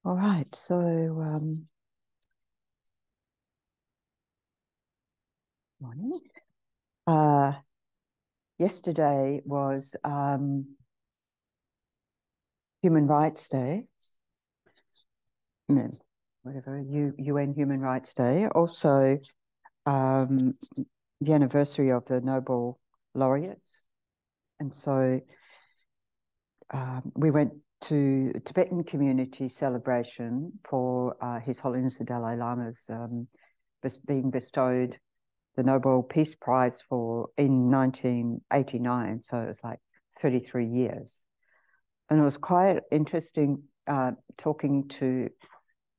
All right, so morning. Yesterday was Human Rights Day. Whatever, UN Human Rights Day. Also, the anniversary of the Nobel laureates. And so we went to Tibetan community celebration for His Holiness the Dalai Lama's being bestowed the Nobel Peace Prize in 1989. So it was like 33 years. And it was quite interesting talking to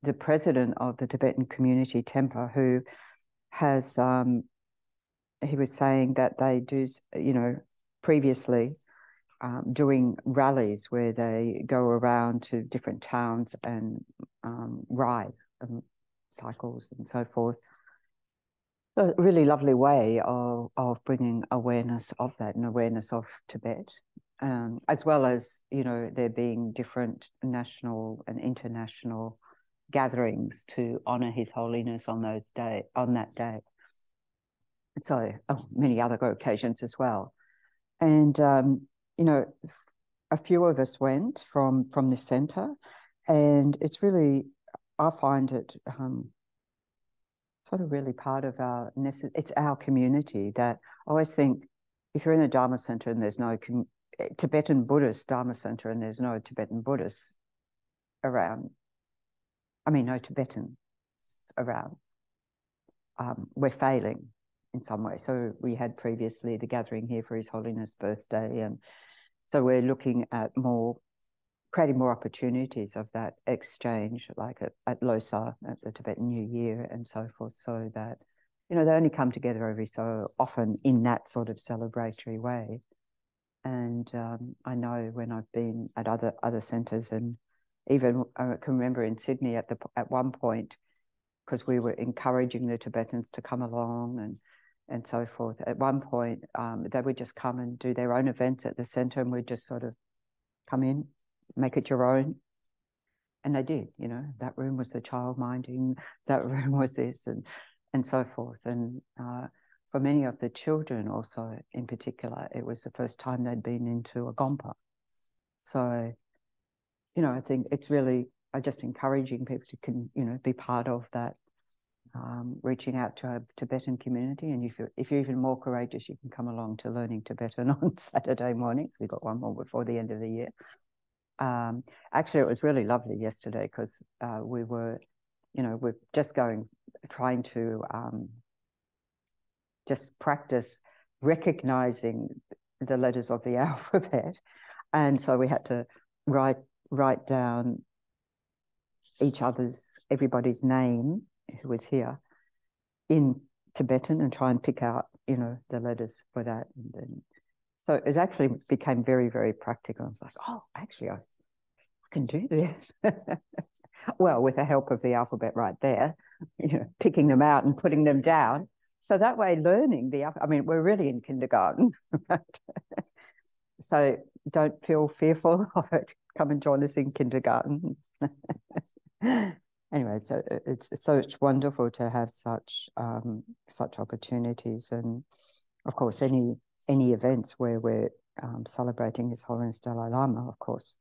the president of the Tibetan community, Tempa, who has, he was saying that they do, previously doing rallies where they go around to different towns and ride cycles and so forth. A really lovely way of bringing awareness of that and awareness of Tibet, as well as, there being different national and international gatherings to honor His Holiness on that day. So many other occasions as well. And, a few of us went from the center, and it's really, I find it sort of really part of it's our community. That I always think, if you're in a Dharma center and there's no Tibetan Buddhist Dharma center and there's no Tibetan Buddhists around, no Tibetan around, we're failing in some way. So we had previously the gathering here for His Holiness' birthday, and so we're looking at creating more opportunities of that exchange, like at Losar, at the Tibetan New Year and so forth, so that, they only come together every so often in that sort of celebratory way. And I know when I've been at other centres, and even I can remember in Sydney at one point, because we were encouraging the Tibetans to come along and so forth. At one point, they would just come and do their own events at the centre, and we'd just sort of come in, make it your own. And they did, that room was the child minding, that room was this, and so forth. And for many of the children also, in particular, it was the first time they'd been into a gompa. So, I think it's really just encouraging people to be part of that, reaching out to a Tibetan community. And if you're even more courageous, you can come along to learning Tibetan on Saturday mornings. We've got one more before the end of the year. Actually, it was really lovely yesterday, because we were, we're just trying to just practice recognizing the letters of the alphabet. And so we had to write down everybody's name who was here in Tibetan, and try and pick out, the letters for that. And then, so it actually became very, very practical. I was like, oh, actually, I can do this. Well, with the help of the alphabet right there, picking them out and putting them down. So that way, learning we're really in kindergarten. So don't feel fearful of it. Come and join us in kindergarten. Anyway, so it's wonderful to have such opportunities, and of course any events where we're celebrating His Holiness Dalai Lama, of course.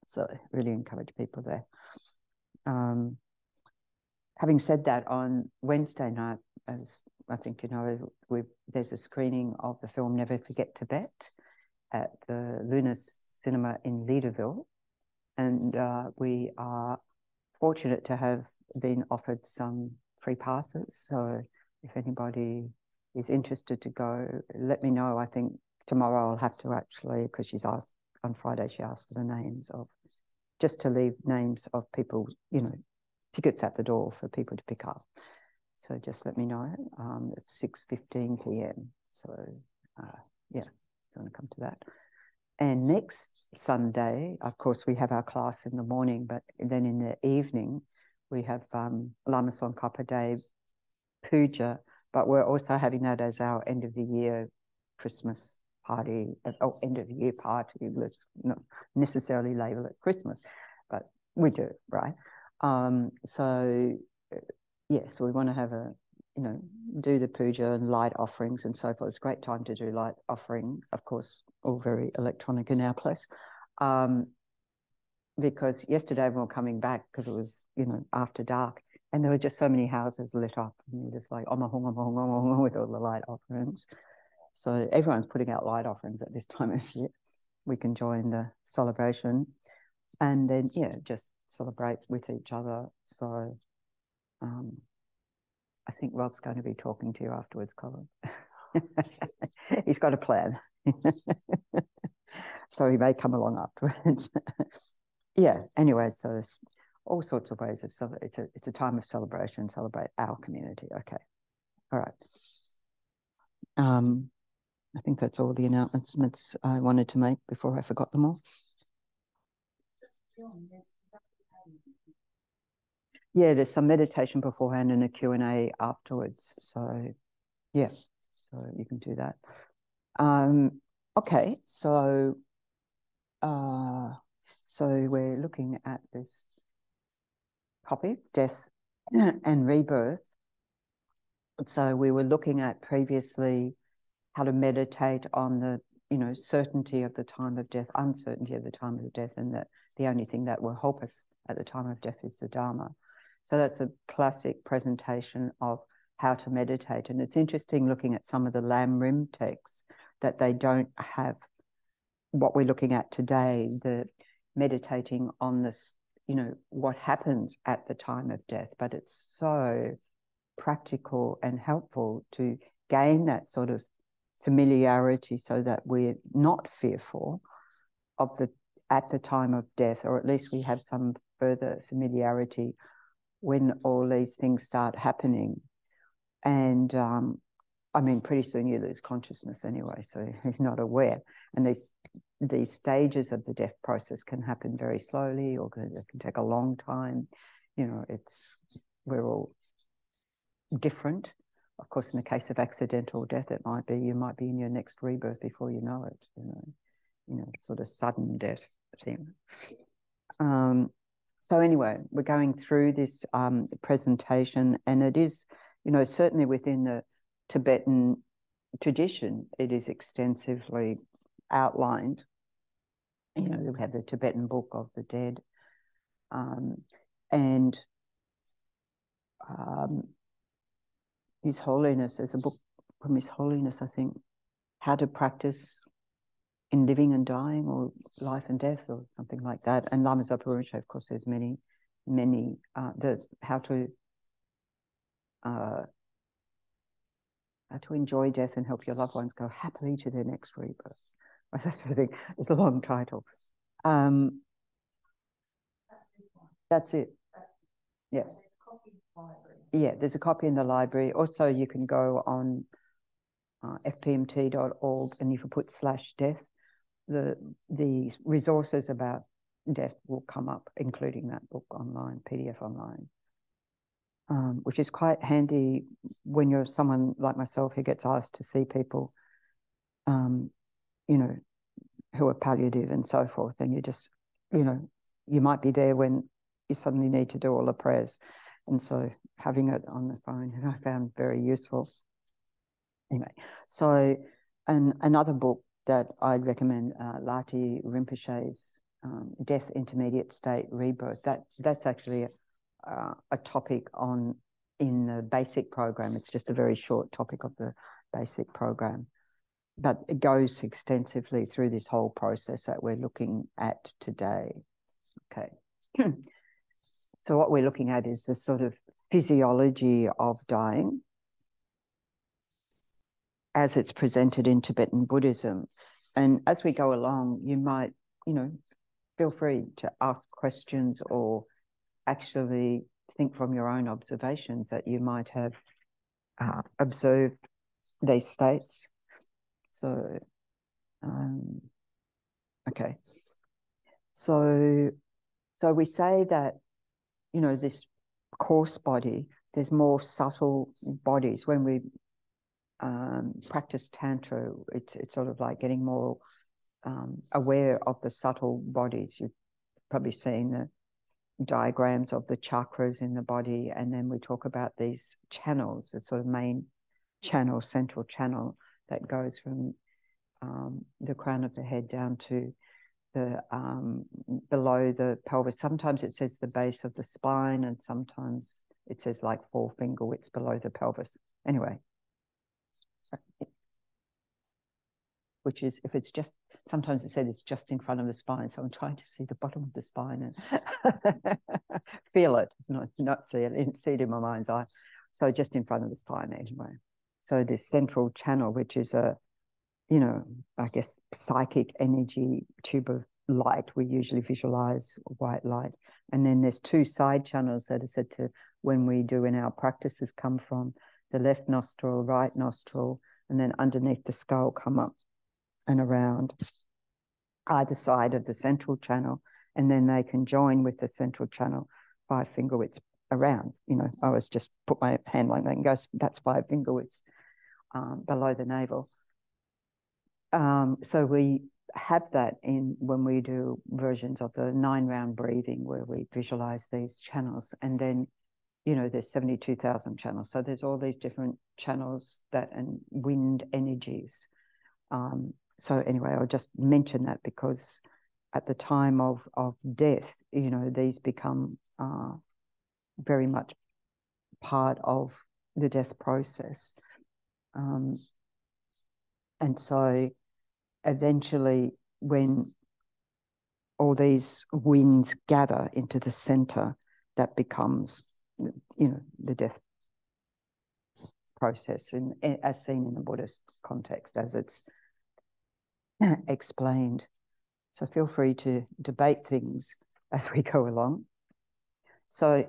So really encourage people there. Having said that, on Wednesday night, as I think there's a screening of the film Never Forget Tibet at the Lunas Cinema in Leaderville, and we are fortunate to have been offered some free passes. So if anybody is interested to go, let me know. I think tomorrow I'll have to actually, because she's asked on Friday, she asked for the names of, just to leave names of people, tickets at the door for people to pick up. So just let me know. It's 6:15 p.m. So yeah, if you want to come to that. And next Sunday, of course, we have our class in the morning, but then in the evening, we have Lama Tsongkhapa Day Puja, but we're also having that as our end of the year Christmas party, end of the year party. Let's not necessarily label it Christmas, but We do, right? So yes, we want to have a, do the puja and light offerings and so forth. It's a great time to do light offerings, of course, all very electronic in our place. Because yesterday when we were coming back, because it was, after dark, and there were just so many houses lit up, and you're just like, with all the light offerings. So everyone's putting out light offerings at this time of year. We can join the celebration and then, just celebrate with each other. So I think Rob's going to be talking to you afterwards, Colin. He's got a plan. So he may come along afterwards. Yeah, anyway, so all sorts of ways of it's a time of celebration, celebrate our community. Okay. All right. I think that's all the announcements I wanted to make before I forgot them all. Yeah, there's some meditation beforehand and a Q&A afterwards. So yeah, so you can do that. Okay, so we're looking at this topic, death and rebirth. So we were looking at previously how to meditate on the, certainty of the time of death, uncertainty of the time of death, and that the only thing that will help us at the time of death is the Dharma. So that's a classic presentation of how to meditate. And it's interesting looking at some of the Lam Rim texts that they don't have what we're looking at today, the meditating on this, what happens at the time of death, but it's so practical and helpful to gain that sort of familiarity so that we're not fearful of at the time of death, or at least we have some further familiarity when all these things start happening. And pretty soon you lose consciousness anyway, so you're not aware. And these stages of the death process can happen very slowly, or it can take a long time. We're all different. Of course, in the case of accidental death, you might be in your next rebirth before you know it, sort of sudden death thing. So anyway, we're going through this presentation, and it is, certainly within the Tibetan tradition, it is extensively outlined. We have the Tibetan Book of the Dead, and His Holiness, there's a book from His Holiness, I think, How to Practice in Living and Dying, or Life and Death, or something like that. And Lama Zopa Rinpoche, of course, there's many, how to enjoy death and help your loved ones go happily to their next rebirth. That sort of thing. It's a long title. That's it. Yeah. Yeah, there's a copy in the library. Also, you can go on fpmt.org, and if you put /death, the resources about death will come up, including that book online, PDF online, which is quite handy when you're someone like myself who gets asked to see people, who are palliative and so forth, and you just, you might be there when you suddenly need to do all the prayers. And so having it on the phone, I found very useful. Anyway, so another book that I'd recommend, Lati Rinpoche's Death, Intermediate State, Rebirth. That's actually a topic in the basic program. It's just a very short topic of the basic program, but it goes extensively through this whole process that we're looking at today. Okay. So what we're looking at is the sort of physiology of dying as it's presented in Tibetan Buddhism. And as we go along, you might, feel free to ask questions or actually think from your own observations that you might have observed these states. So, okay. So we say that, this coarse body, there's more subtle bodies. When we practice Tantra, it's sort of like getting more aware of the subtle bodies. You've probably seen diagrams of the chakras in the body, and then we talk about these channels, the sort of main channel, central channel that goes from the crown of the head down to the below the pelvis. Sometimes it says the base of the spine, and sometimes it says like 4 finger widths below the pelvis. Anyway, which is, if it's just, sometimes it said it's just in front of the spine. So I'm trying to see the bottom of the spine and feel it, not see it, see it in my mind's eye. So just in front of the spine anyway. So this central channel, which is a, you know, I guess psychic energy tube of light. We usually visualize white light. And then there's 2 side channels that are said to, when we do in our practices, come from the left nostril, right nostril, and then underneath the skull come up and around either side of the central channel, and then they can join with the central channel 5 finger widths around. You know, I was just put my hand like that and goes, that's 5 finger widths below the navel. So we have that in when we do versions of the 9-round breathing, where we visualize these channels. And then, you know, there's 72,000 channels. So there's all these different channels that, and wind energies. So anyway, I'll just mention that because at the time of death, you know, these become very much part of the death process. And so eventually, when all these winds gather into the center, that becomes, you know, the death process, as seen in the Buddhist context, as it's explained. So feel free to debate things as we go along. So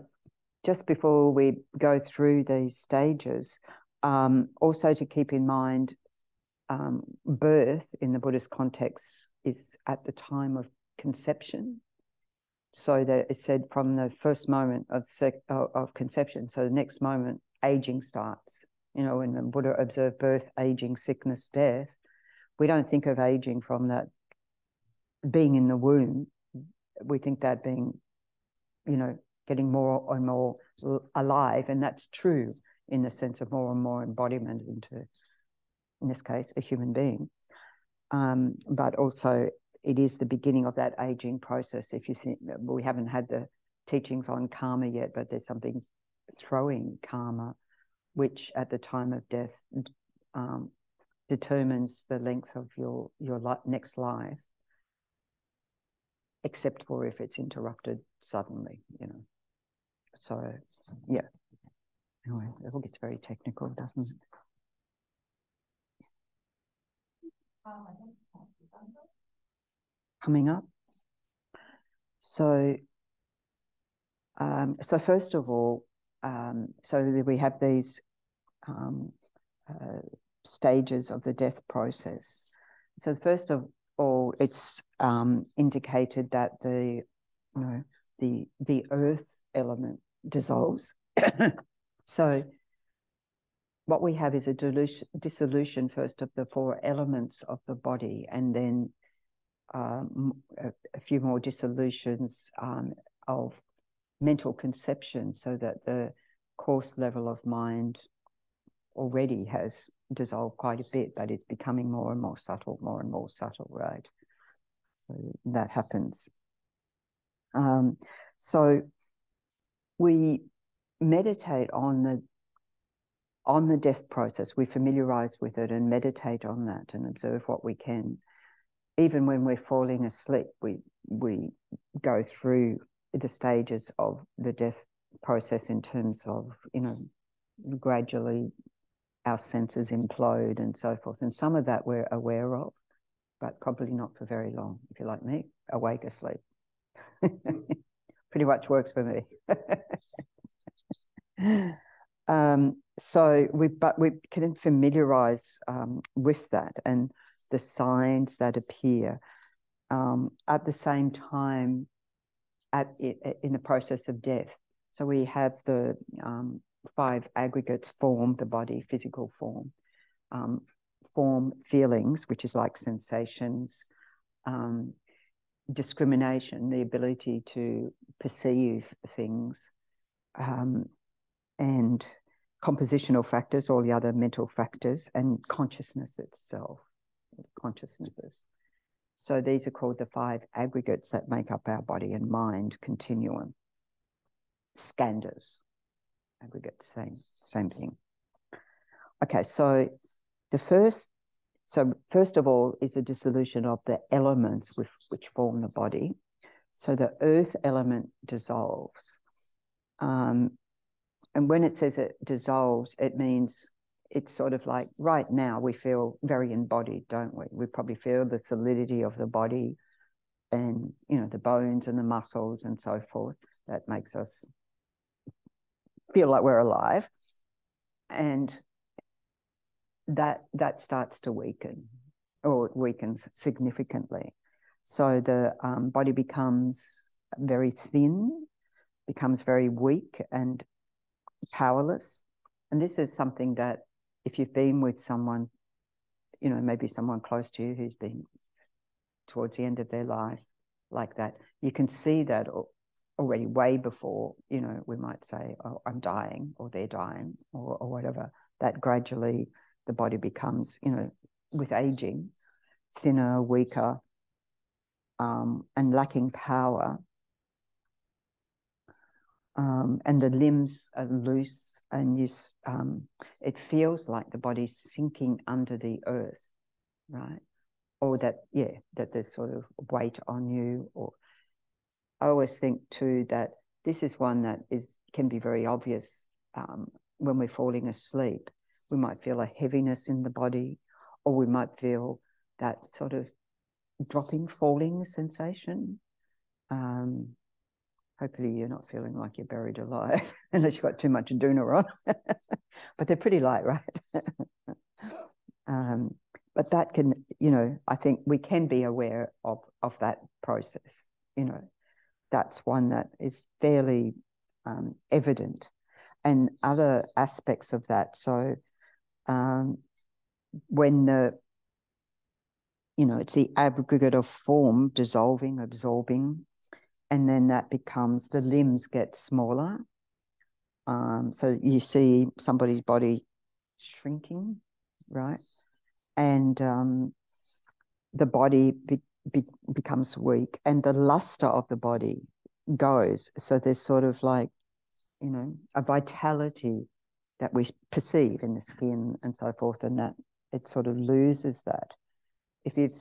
just before we go through these stages, also to keep in mind, birth in the Buddhist context is at the time of conception. So that it's said from the first moment of conception. So the next moment, aging starts. You know, when the Buddha observed birth, aging, sickness, death, we don't think of aging from that being in the womb. We think that being, you know, getting more and more alive. And that's true in the sense of more and more embodiment into, in this case, a human being. But also it is the beginning of that aging process. If you think, we haven't had the teachings on karma yet, but there's something throwing karma, which at the time of death determines the length of your next life, except for if it's interrupted suddenly, you know. So, yeah. Anyway, it all gets very technical, doesn't it? Coming up. So, so first of all, so we have these stages of the death process. So first of all, it's indicated that the earth element dissolves. So what we have is a dissolution first of the 4 elements of the body, and then a few more dissolutions of mental conception, so that the coarse level of mind already has dissolved quite a bit, but it's becoming more and more subtle, right? So that happens. So we meditate on the death process. We familiarize with it and meditate on that and observe what we can. Even when we're falling asleep, we go through the stages of the death process in terms of, you know, gradually our senses implode and so forth. And some of that we're aware of, but probably not for very long. If you're like me, awake, asleep. Pretty much works for me. So we can familiarize with that and the signs that appear at the same time in the process of death. So we have the 5 aggregates: form, the body, physical form, form, feelings, which is like sensations, discrimination, the ability to perceive things, and compositional factors, all the other mental factors, and consciousness itself, consciousnesses. So these are called the 5 aggregates that make up our body and mind continuum. Skandhas, aggregates, same thing. Okay, so first of all is the dissolution of the elements which form the body. So the earth element dissolves. And when it says it dissolves, it means it's sort of like right now we feel very embodied, don't we? We probably feel the solidity of the body and, you know, the bones and the muscles and so forth. That makes us feel like we're alive. And that starts to weaken, or it weakens significantly. So the body becomes very thin, becomes very weak and powerless. And this is something that if you've been with someone, you know, maybe someone close to you who's been towards the end of their life like that, you can see that already way before, you know, we might say, oh, I'm dying, or they're dying, or whatever, that gradually the body becomes, you know, with aging, thinner, weaker, and lacking power. And the limbs are loose, and it feels like the body's sinking under the earth, right? Or that there's sort of weight on you. Or I always think too that this is one that can be very obvious when we're falling asleep. We might feel a heaviness in the body, or we might feel that sort of dropping, falling sensation. Hopefully you're not feeling like you're buried alive, unless you've got too much aduna on. But they're pretty light, right? But that can, you know, I think we can be aware of that process. You know, that's one that is fairly evident. And other aspects of that. So when it's the aggregate of form dissolving, absorbing, and then that becomes, the limbs get smaller. So you see somebody's body shrinking, right? And the body becomes weak, and the luster of the body goes. So there's sort of like, you know, a vitality that we perceive in the skin and so forth, and that it sort of loses that. If you've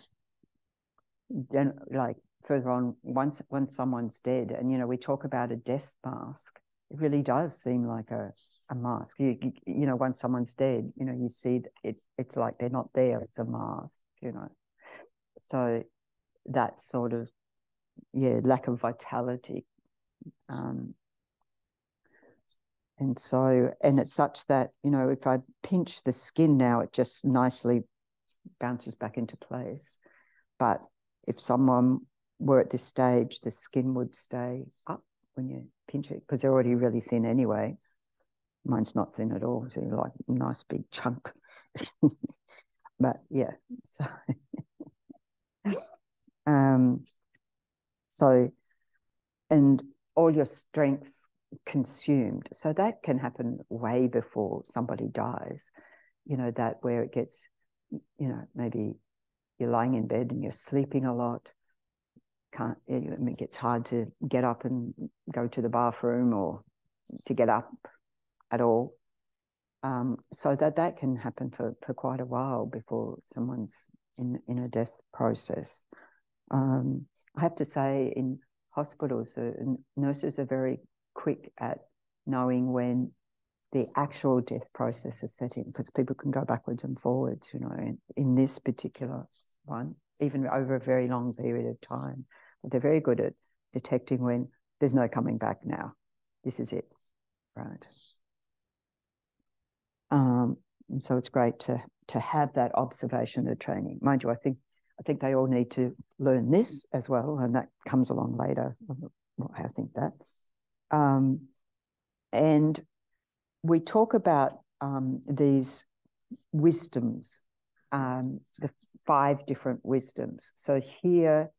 then, like, further on, once someone's dead, and, you know, we talk about a death mask, it really does seem like a mask. You know, once someone's dead, you know, you see it's like they're not there, it's a mask, you know. So that sort of, lack of vitality. And it's such that, you know, if I pinch the skin now, it just nicely bounces back into place. But if someone were at this stage, the skin would stay up when you pinch it, because they're already really thin anyway. Mine's not thin at all, so like a nice big chunk. But yeah, so and all your strength's consumed. So that can happen way before somebody dies, you know, that where it gets, you know, maybe you're lying in bed and you're sleeping a lot. It gets hard to get up and go to the bathroom, or to get up at all. So that can happen for quite a while before someone's in a death process. I have to say, in hospitals, the nurses are very quick at knowing when the actual death process is setting, because people can go backwards and forwards, you know, in this particular one, even over a very long period of time. But they're very good at detecting when there's no coming back now. This is it, right? So it's great to have that observation of training. Mind you, I think they all need to learn this as well, and that comes along later. I think that. And we talk about these wisdoms, the 5 different wisdoms. So here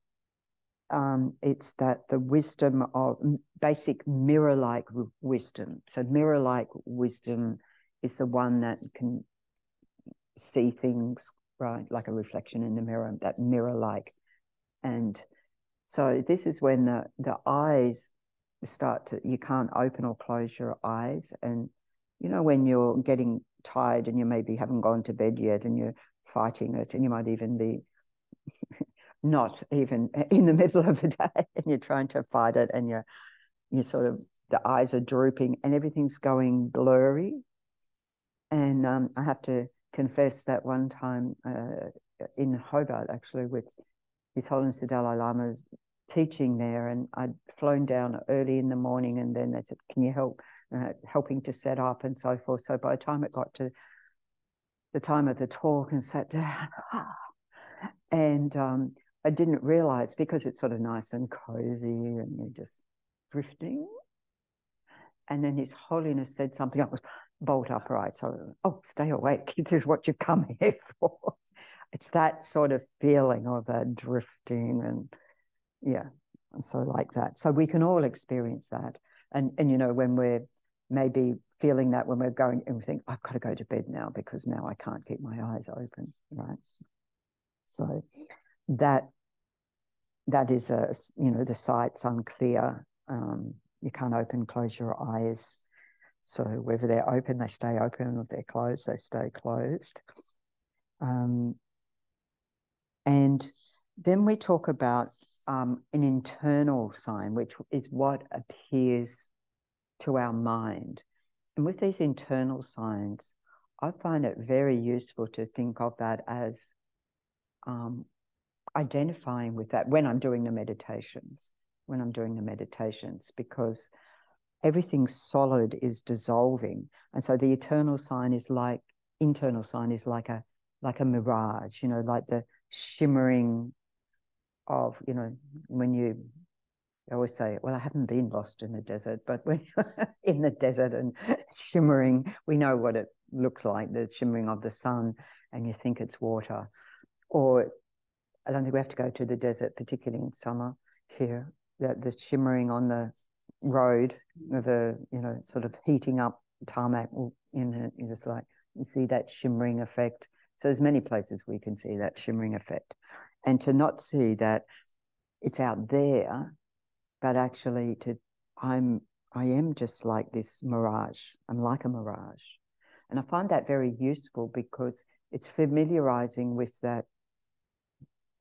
it's that the wisdom of basic mirror-like wisdom. So mirror-like wisdom is the one that can see things, right, like a reflection in the mirror, that mirror-like. And so this is when the eyes start to, you can't open or close your eyes. And, you know, when you're getting tired and you maybe haven't gone to bed yet and you're fighting it, and you might even be not even in the middle of the day and you're trying to fight it, and you're sort of, the eyes are drooping and everything's going blurry. And I have to confess that one time in Hobart, actually, with His Holiness the Dalai Lama's teaching there, and I'd flown down early in the morning, and then they said, can you help, helping to set up and so forth. So by the time it got to the time of the talk and sat down, and I didn't realize, because it's sort of nice and cozy and you're just drifting. And then His Holiness said something, I was bolt upright. So, oh, stay awake. This is what you've come here for. It's that sort of feeling of that drifting, and yeah, so like that. So we can all experience that. And you know, when we're maybe feeling that, when we're going and we think, I've got to go to bed now because now I can't keep my eyes open, right? So that is a, you know, the sight's unclear. You can't open, close your eyes. So whether they're open, they stay open, or if they're closed, they stay closed. And then we talk about an internal sign, which is what appears to our mind. And with these internal signs, I find it very useful to think of that as identifying with that when I'm doing the meditations, because everything solid is dissolving. And so the internal sign is like a mirage, you know, like the shimmering of, you know, when you always say, well, I haven't been lost in the desert, but when you're in the desert and shimmering, we know what it looks like, the shimmering of the sun, and you think it's water. Or I don't think we have to go to the desert, particularly in summer here, the shimmering on the road, the, you know, sort of heating up tarmac, it's like, you see that shimmering effect. So there's many places we can see that shimmering effect. And to not see that it's out there, but actually I am just like this mirage. I'm like a mirage. And I find that very useful because it's familiarizing with that,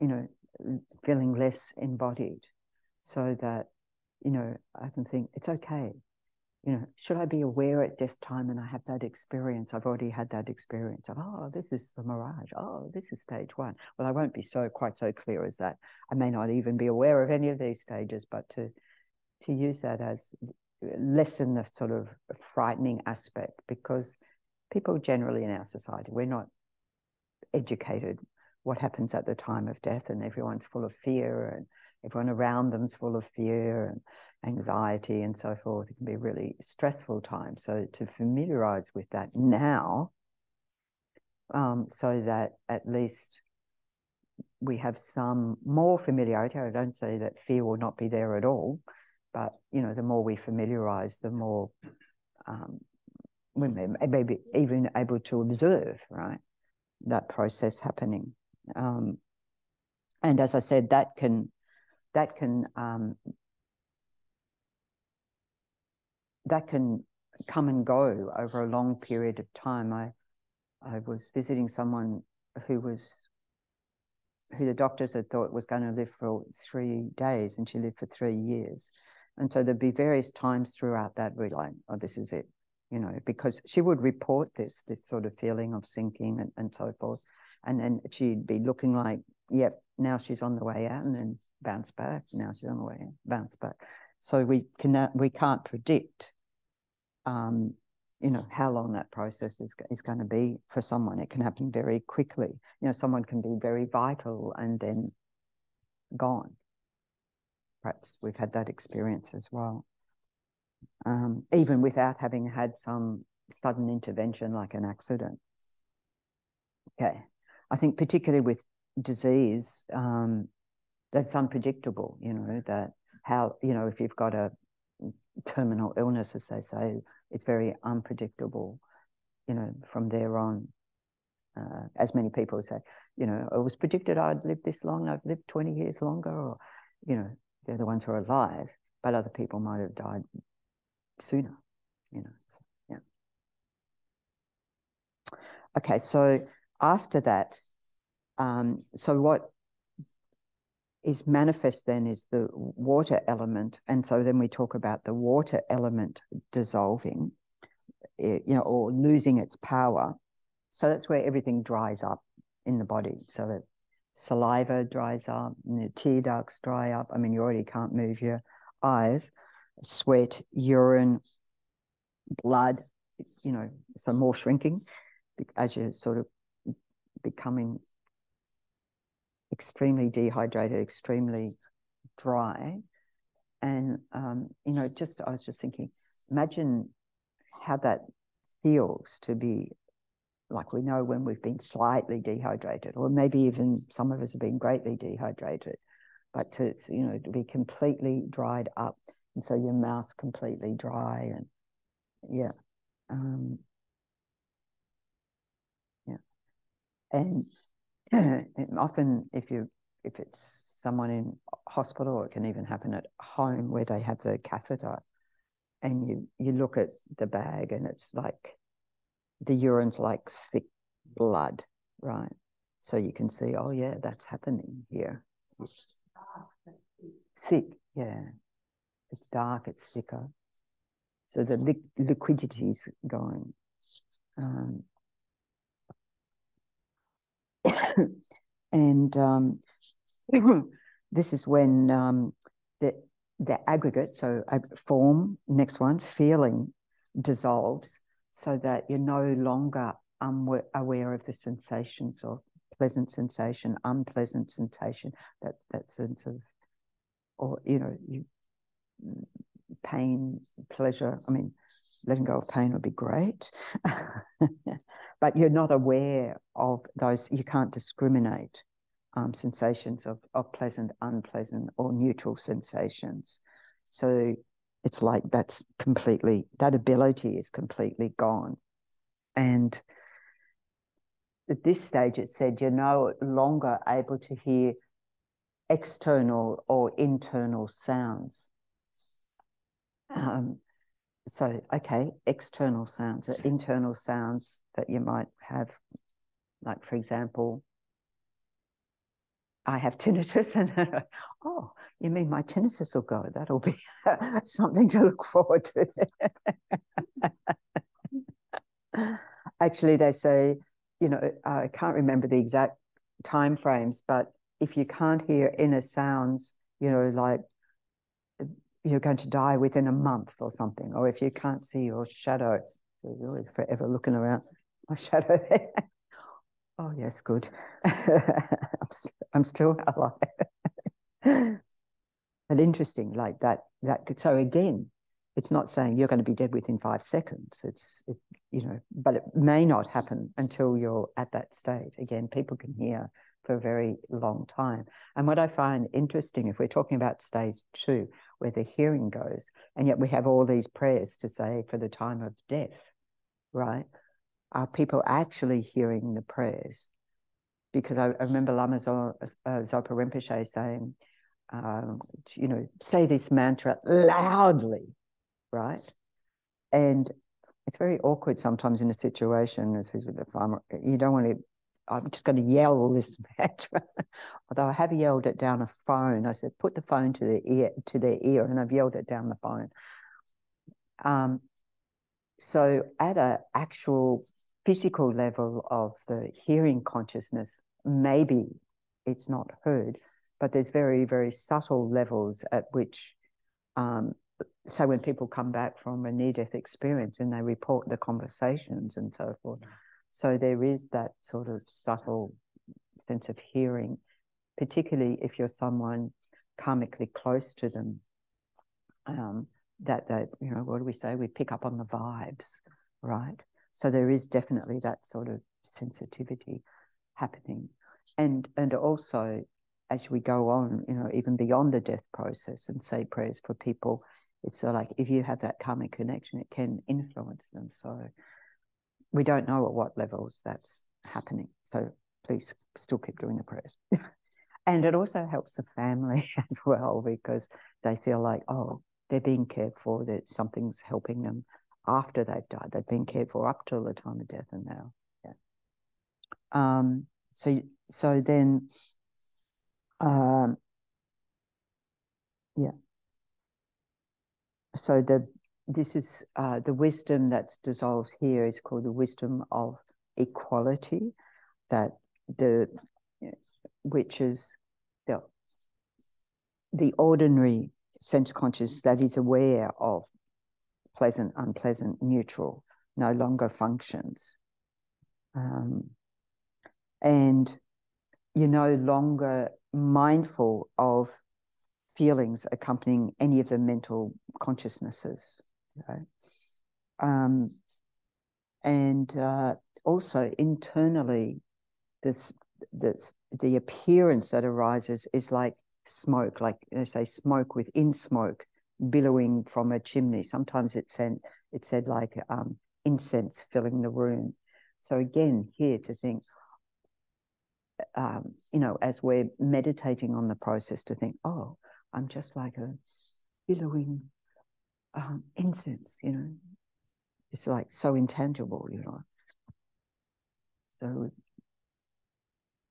you know, feeling less embodied, so that, you know, I can think it's okay. You know, should I be aware at this time and I have that experience? I've already had that experience of, oh, this is the mirage. Oh, this is stage one. Well, I won't be quite so clear as that. I may not even be aware of any of these stages, but to use that as lessen the sort of frightening aspect, because people generally in our society, we're not educated what happens at the time of death, and everyone's full of fear, and everyone around them's full of fear and anxiety and so forth. It can be a really stressful time. So to familiarize with that now, so that at least we have some more familiarity. I don't say that fear will not be there at all, but, you know, the more we familiarize, the more we may be even able to observe, right, that process happening. And as I said, that can come and go over a long period of time. I was visiting someone who the doctors had thought was going to live for 3 days, and she lived for 3 years. And so there'd be various times throughout that we're like, oh, this is it, you know, because she would report this sort of feeling of sinking and so forth. And then she'd be looking like, yep, now she's on the way out, and then bounce back. Now she's on the way out, bounce back. So we can't predict, you know, how long that process is going to be for someone. It can happen very quickly. You know, someone can be very vital and then gone. Perhaps we've had that experience as well. Even without having had some sudden intervention like an accident. Okay. I think particularly with disease, that's unpredictable, you know, that how, you know, if you've got a terminal illness, as they say, it's very unpredictable, you know, from there on. As many people say, you know, it was predicted I'd live this long, I've lived 20 years longer, or, you know, they're the ones who are alive, but other people might have died sooner, you know. So, yeah. Okay, so after that, so what is manifest then is the water element, and so then we talk about the water element dissolving, you know, or losing its power. So that's where everything dries up in the body. So that saliva dries up, and the tear ducts dry up. I mean, you already can't move your eyes. Sweat, urine, blood, you know, so more shrinking as you're sort of becoming extremely dehydrated, extremely dry. And, you know, I was just thinking, imagine how that feels to be, like, we know when we've been slightly dehydrated, or maybe even some of us have been greatly dehydrated, but to, you know, to be completely dried up. And so your mouth's completely dry, and yeah. Yeah. And often if it's someone in hospital, or it can even happen at home where they have the catheter, and you look at the bag and it's like the urine's like thick blood, right? So you can see, oh yeah, that's happening here. Thick, yeah. It's dark, it's thicker. So the liquidity's going. And this is when the aggregate, so form, next one, feeling, dissolves, so that you're no longer aware of the sensations of pleasant sensation, unpleasant sensation, that sense of, or, you know, pain, pleasure. I mean, letting go of pain would be great, but you're not aware of those. You can't discriminate sensations of pleasant, unpleasant, or neutral sensations. So it's like that ability is completely gone. And at this stage, it said you're no longer able to hear external or internal sounds. So, okay, external sounds, internal sounds that you might have, like, for example, I have tinnitus, and oh, you mean my tinnitus will go? That'll be something to look forward to. Actually, they say, you know, I can't remember the exact time frames, but if you can't hear inner sounds, you know, like you're going to die within a month or something, or if you can't see your shadow, you're really forever looking around, my shadow there. Oh yes, good. I'm still alive. But interesting, like that. So again, it's not saying you're going to be dead within 5 seconds. You know, but it may not happen until you're at that state. Again, people can hear for a very long time. And what I find interesting, if we're talking about stage 2, where the hearing goes, and yet we have all these prayers to say for the time of death, right? Are people actually hearing the prayers? Because I remember Lama Zopa Rinpoche saying, you know, say this mantra loudly, right? And it's very awkward sometimes in a situation, especially if you don't want to, I'm just going to yell this mantra. Although I have yelled it down a phone. I said, put the phone to their ear, and I've yelled it down the phone. So at an actual physical level of the hearing consciousness, maybe it's not heard, but there's very, very subtle levels at which, so when people come back from a near-death experience and they report the conversations and so forth, so there is that sort of subtle sense of hearing, particularly if you're someone karmically close to them, that you know, what do we say? We pick up on the vibes, right? So there is definitely that sort of sensitivity happening. And also as we go on, you know, even beyond the death process, and say prayers for people, it's sort of like if you have that karmic connection, it can influence them. So we don't know at what levels that's happening. So please still keep doing the prayers. And it also helps the family as well, because they feel like, oh, they're being cared for, that something's helping them after they've died. They've been cared for up till the time of death and now. Yeah. So then, yeah. So this is the wisdom that's dissolved here is called the wisdom of equality, which is the ordinary sense conscious that is aware of pleasant, unpleasant, neutral, no longer functions. And you're no longer mindful of feelings accompanying any of the mental consciousnesses. And also internally, the appearance that arises is like smoke, like they say, smoke within smoke, billowing from a chimney. Sometimes it's said like incense filling the room. So again, here to think, you know, as we're meditating on the process, to think, oh, I'm just like a billowing incense, you know. It's like so intangible, you know. So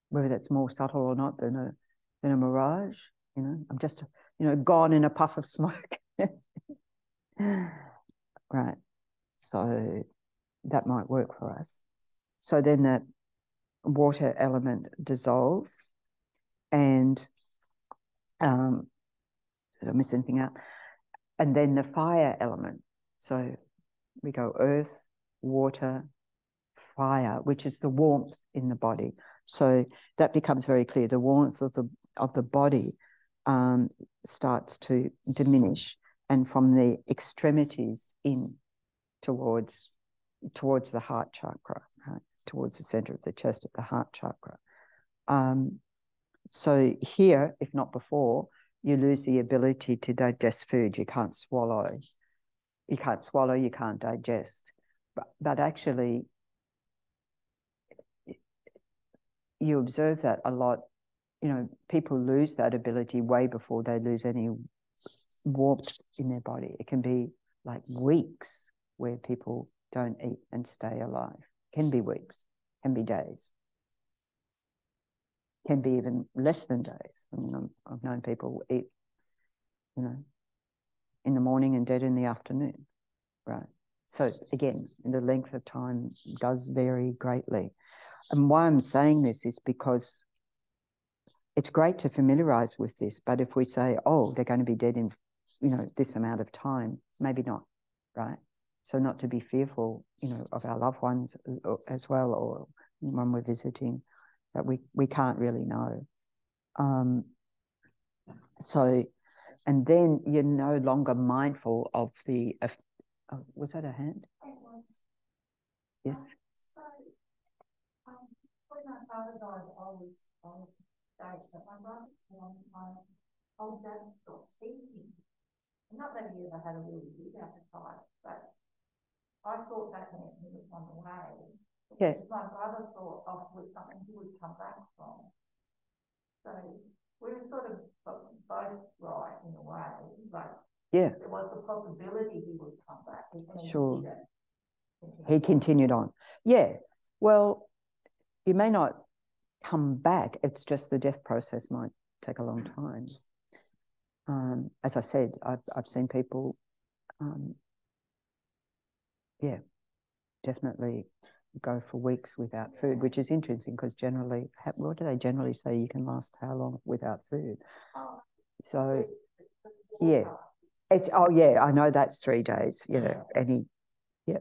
whether that's more subtle or not than a mirage, you know, I'm just, you know, gone in a puff of smoke. Right. So that might work for us. So then that water element dissolves, and did I miss anything out? And then the fire element. So we go earth, water, fire, which is the warmth in the body. So that becomes very clear. The warmth of the body starts to diminish, and from the extremities in towards the heart chakra, right? Towards the center of the chest of the heart chakra. So here, if not before, you lose the ability to digest food. You can't swallow. You can't digest. But actually, you observe that a lot. You know, people lose that ability way before they lose any warmth in their body. It can be like weeks where people don't eat and stay alive. It can be weeks, can be days, can be even less than days. I mean, I've known people eat, you know, in the morning and dead in the afternoon, right? So again, the length of time does vary greatly. And why I'm saying this is because it's great to familiarize with this, but if we say, oh, they're going to be dead in, you know, this amount of time, maybe not, right? So not to be fearful, you know, of our loved ones as well, or when we're visiting, that we can't really know. So, and then you're no longer mindful of the, was that a hand? Yes. When my father died, I was stage, but my brother said my old dad stopped eating. Not that he ever had a really big appetite, but I thought that meant he was on the way. Yeah. Because my brother thought was something he would come back from. So we were sort of both right in a way. Like, yeah, there was the possibility he would come back. Sure. He continued on. Yeah. Well, you may not come back. It's just the death process might take a long time. As I said, I've seen people, yeah, definitely go for weeks without food, which is interesting because generally, what do they generally say? You can last how long without food? So, yeah, it's, oh yeah, I know that's 3 days. Yeah, yeah.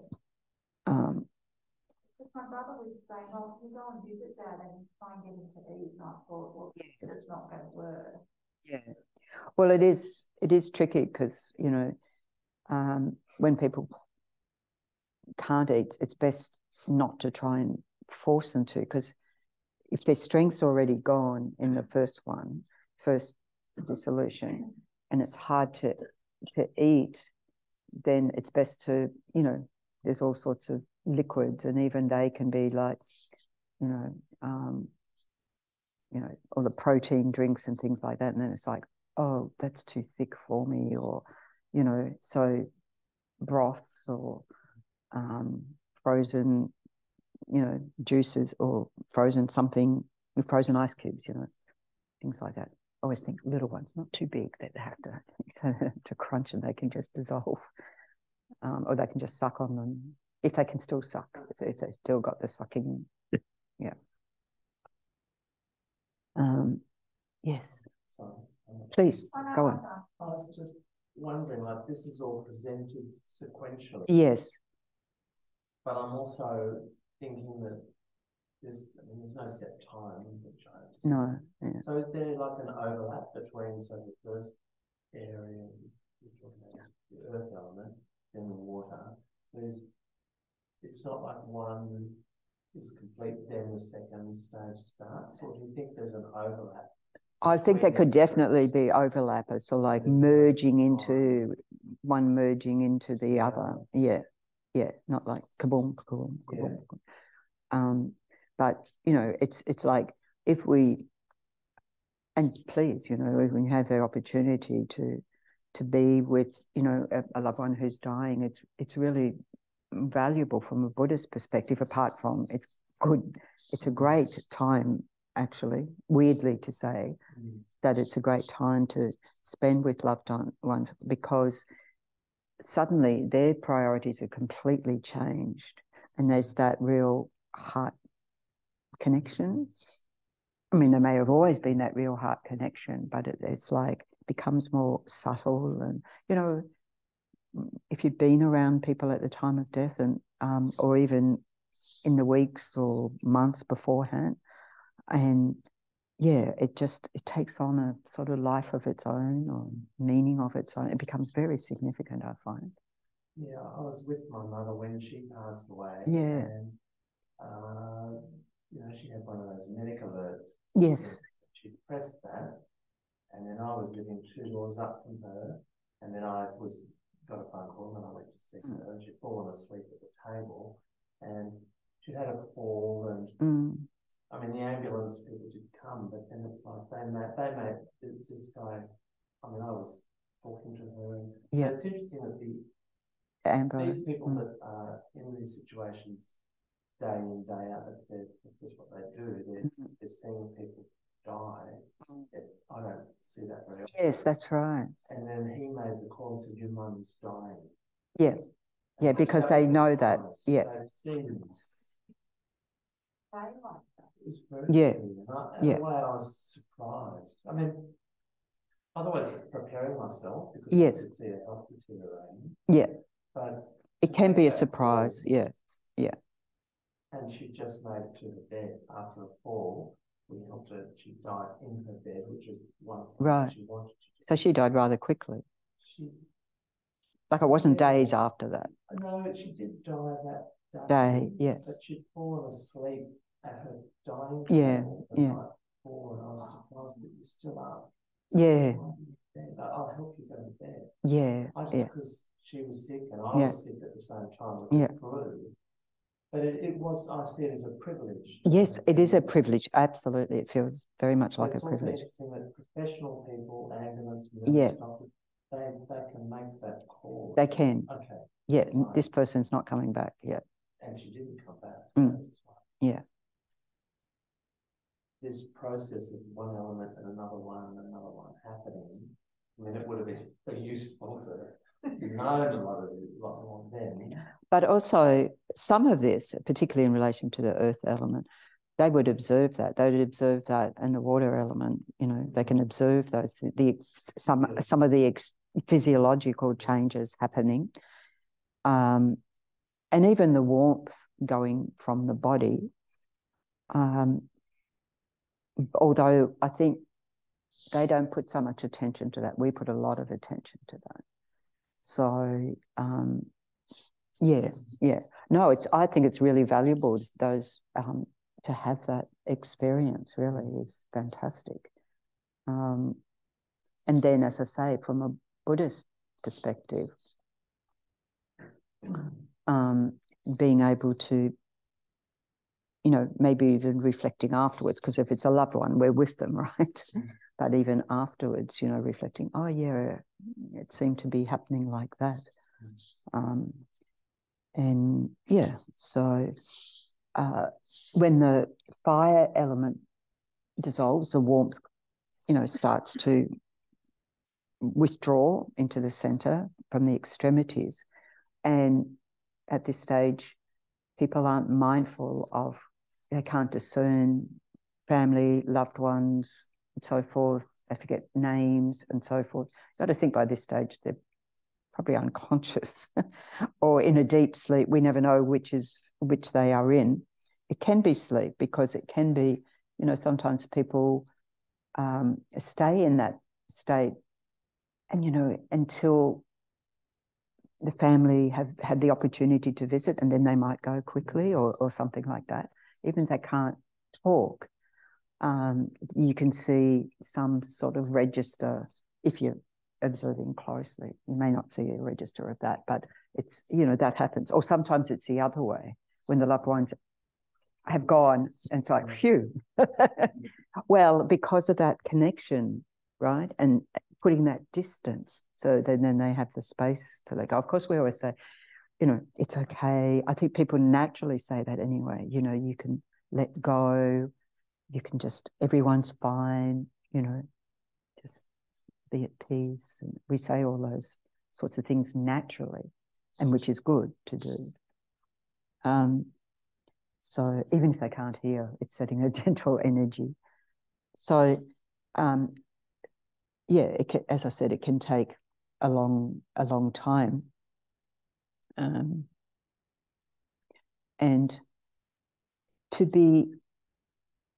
My brother was saying, well, you go and visit Dad and try and get him to eat. And I thought, well, it's just not going to work. Yeah. Well, it is tricky because, you know, when people can't eat, it's best not to try and force them to, because if their strength's already gone in the first one, first dissolution, and it's hard to eat, then it's best to, you know, there's all sorts of liquids, and even they can be like, you know, all the protein drinks and things like that. And then it's like, oh, that's too thick for me, or, you know, so broths or frozen, you know, juices, or frozen something with frozen ice cubes, you know, things like that. I always think little ones, not too big, that they have to crunch and they can just dissolve, or they can just suck on them if they can still suck, if they still got the sucking. Yeah. Yes. Sorry. Please go on. I was just wondering, like, this is all presented sequentially. Yes. But I'm also thinking that there's no set time, which I understand. No. Yeah. So is there like an overlap between, so the first area, you're talking about the earth element, then the water. It's not like one is complete, then the second stage starts, or do you think there's an overlap? I think there could definitely be overlap, so like merging into one, merging into the other. Yeah. Yeah. Not like kaboom, kaboom, kaboom. Yeah. But you know, it's like, if we, and please, you know, when you have the opportunity to be with, you know, a loved one who's dying, it's really valuable from a Buddhist perspective. Apart from it's a great time, actually, weirdly to say, that it's a great time to spend with loved ones, because suddenly their priorities are completely changed, and there's that real heart connection. I mean, there may have always been that real heart connection, but it's like becomes more subtle. And, you know, if you've been around people at the time of death, and or even in the weeks or months beforehand, and yeah, it takes on a sort of life of its own, or meaning of its own. It becomes very significant, I find. Yeah, I was with my mother when she passed away. Yeah. And you know, she had one of those medic alerts. Yes. She pressed that, and then I was living 2 doors up from her, and then I got a phone call, and I went to see her, and she'd fallen asleep at the table, and she'd had a fall, and I mean, the ambulance people did come, but then it's like they made this guy. I mean, I was talking to her, and it's interesting that these people that are in these situations day in, day out, that's what they do. They're seeing people die. I don't see that very often. Yes, that's right. And then he made the call and said, your mum's dying. Yeah. Yeah, because they know that. Yeah. They've seen this. Yeah. In a way, I was surprised. I mean, I was always preparing myself because I could see a health deteriorating. Yeah. But it can be a surprise. Yeah. Yeah. And she just made it to the bed after a fall. We helped her. She died in her bed, which is one of the things she wanted to do. So she died rather quickly. Like it wasn't days after that. No, she did die that day. Yeah. But she'd fallen asleep at her dining table the night before, and I was surprised that you're still up. Yeah. I'll help you go to bed. Yeah. Because she was sick and I was sick at the same time with the flu. But it was, I see it as a privilege. Yes, it is a privilege. Absolutely. It feels very much like a privilege. It's also interesting that professional people, ambulance, doctors, they can make that call. They can. Okay. Yeah, this person's not coming back. Yeah. And she didn't come back. Yeah. This process of one element and another one happening, I mean, it would have been useful to know a lot more then. But also, some of this, particularly in relation to the earth element, they would observe that. They would observe that, and the water element. You know, they can observe those some of the physiological changes happening, and even the warmth going from the body. Although I think they don't put so much attention to that. We put a lot of attention to that. So, yeah. No, I think it's really valuable, those, to have that experience. Really is fantastic. And then, as I say, from a Buddhist perspective, being able to, you know, maybe even reflecting afterwards, because if it's a loved one, we're with them, right? But even afterwards, you know, reflecting, oh yeah, it seemed to be happening like that. And yeah, so when the fire element dissolves, the warmth, you know, starts to withdraw into the center from the extremities. And at this stage, people aren't mindful of, they can't discern family, loved ones, and so forth. They forget names and so forth. You've got to think by this stage they're probably unconscious or in a deep sleep. We never know which they are in. It can be sleep, because it can be, you know, sometimes people stay in that state, and, you know, until the family have had the opportunity to visit, and then they might go quickly or something like that. Even if they can't talk, you can see some sort of register if you're observing closely. You may not see a register of that, but it's, you know, that happens. Or sometimes it's the other way, when the loved ones have gone, and it's like, phew. Well, because of that connection, right? And putting that distance, so then they have the space to let go. Of course, we always say, you know, it's okay. I think people naturally say that anyway. You know, you can let go. You can just, everyone's fine, you know, just be at peace. And we say all those sorts of things naturally, and which is good to do. So even if they can't hear, it's setting a gentle energy. So, yeah, it can, as I said, it can take a long time. And to be,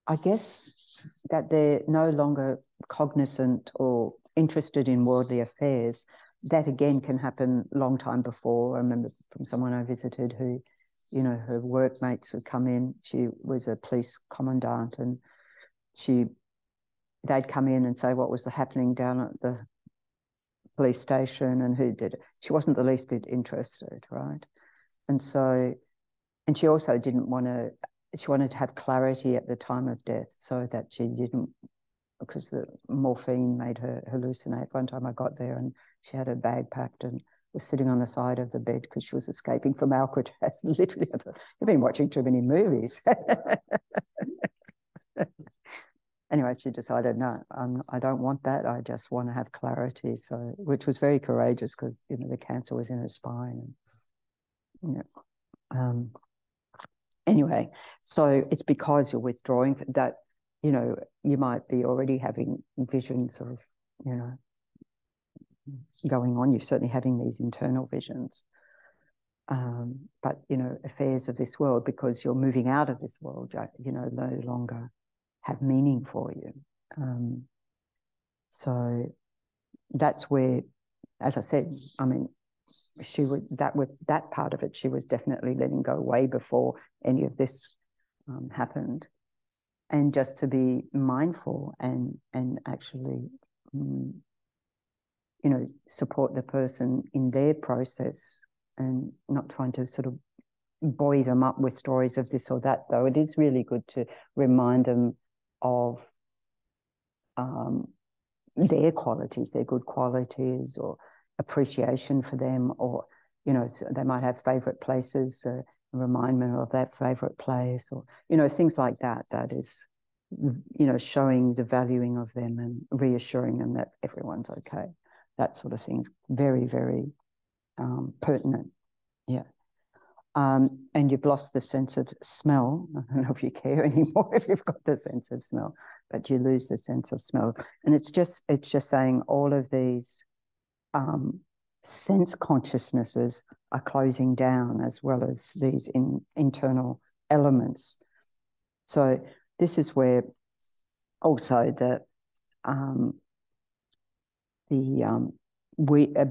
I guess, that they're no longer cognizant or interested in worldly affairs, that again can happen a long time before. I remember from someone I visited who, you know, her workmates would come in. She was a police commandant, and they'd come in and say what was happening down at the police station and who did it. She wasn't the least bit interested, right? And so, and she also didn't want to, she wanted to have clarity at the time of death, so that she didn't, because the morphine made her hallucinate. One time I got there and she had her bag packed and was sitting on the side of the bed because she was escaping from Alcatraz. Literally, you've been watching too many movies. Anyway, she decided, no, I don't want that. I just want to have clarity. So, which was very courageous, because, you know, the cancer was in her spine. And, you know, anyway, so it's because you're withdrawing that, you know, you might be already having visions of, you know, going on. You're certainly having these internal visions. But, you know, affairs of this world, because you're moving out of this world, you know, no longer have meaning for you. So that's where, as I said, I mean, she would, that part of it, she was definitely letting go way before any of this happened. And just to be mindful and actually, you know, support the person in their process, and not trying to sort of buoy them up with stories of this or that, though it is really good to remind them of their qualities, their good qualities, or appreciation for them, or, you know, so they might have favourite places, remind me of that favourite place, or, you know, things like that. That is, you know, showing the valuing of them and reassuring them that everyone's okay. That sort of thing's very, very pertinent. Yeah. And you've lost the sense of smell. I don't know if you care anymore if you've got the sense of smell, but you lose the sense of smell. And it's just saying all of these sense consciousnesses are closing down, as well as these internal elements. So this is where also the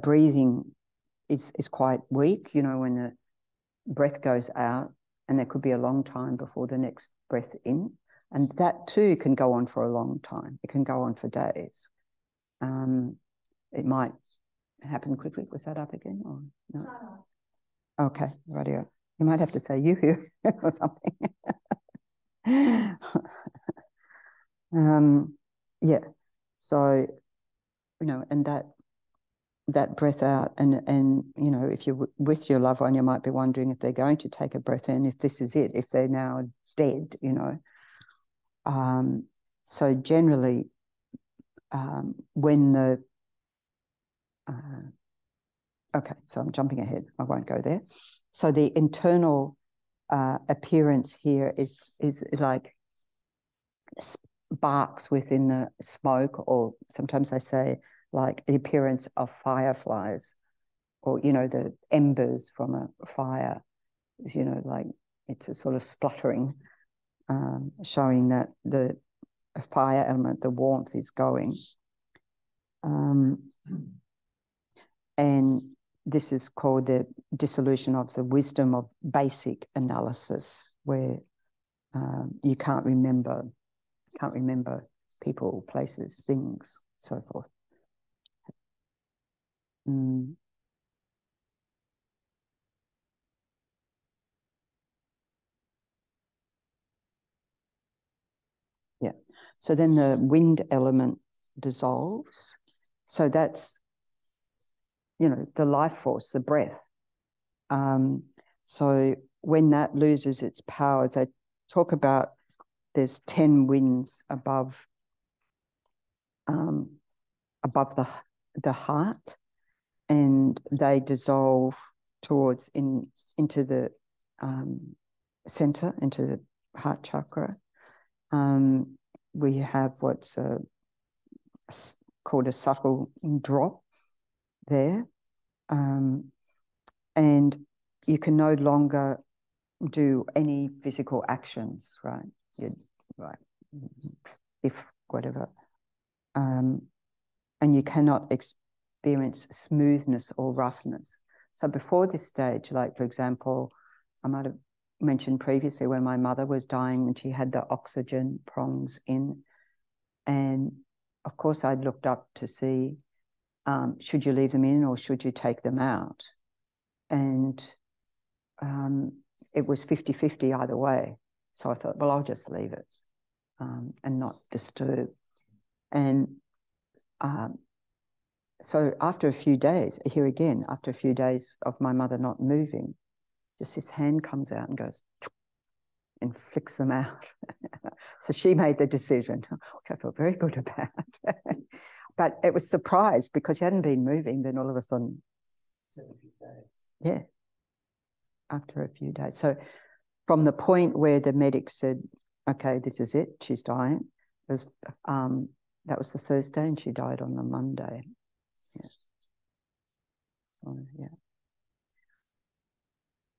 breathing is quite weak, you know, when the breath goes out, and there could be a long time before the next breath in, And that too can go on for a long time. It can go on for days. It might happen quickly. Was that up again? Or no? No. Okay, radio. You might have to say you or something. Yeah. So, you know, and that breath out, and you know, if you're with your loved one, you might be wondering if they're going to take a breath in, if this is it, if they're now dead, you know. So generally, when the okay, so I'm jumping ahead. I won't go there. So the internal appearance here is like sparks within the smoke, or sometimes I say like the appearance of fireflies, or, you know, the embers from a fire, you know, like it's a sort of spluttering, showing that the fire element, the warmth is going. And this is called the dissolution of the wisdom of basic analysis, where you can't remember people, places, things, so forth. Yeah. So then the wind element dissolves. So that's, you know, the life force, the breath. So when that loses its power, they talk about there's 10 winds above the heart, and they dissolve towards into the center, into the heart chakra. We have what's called a subtle drop there, and you can no longer do any physical actions, right? Right, if whatever, and you cannot experience smoothness or roughness. So before this stage, like for example, I might have mentioned previously when my mother was dying and she had the oxygen prongs in, and of course I looked up to see, should you leave them in or should you take them out? And it was 50-50 either way. So I thought, well, I'll just leave it and not disturb. And so after a few days, here again, after a few days of my mother not moving, just this hand comes out and goes and flicks them out. So she made the decision, which I felt very good about. But it was surprised because she hadn't been moving. Then all of a sudden, 70 days. Yeah, after a few days. So from the point where the medic said, okay, this is it, she's dying, it was, that was the Thursday and she died on the Monday. Yeah. So, yeah.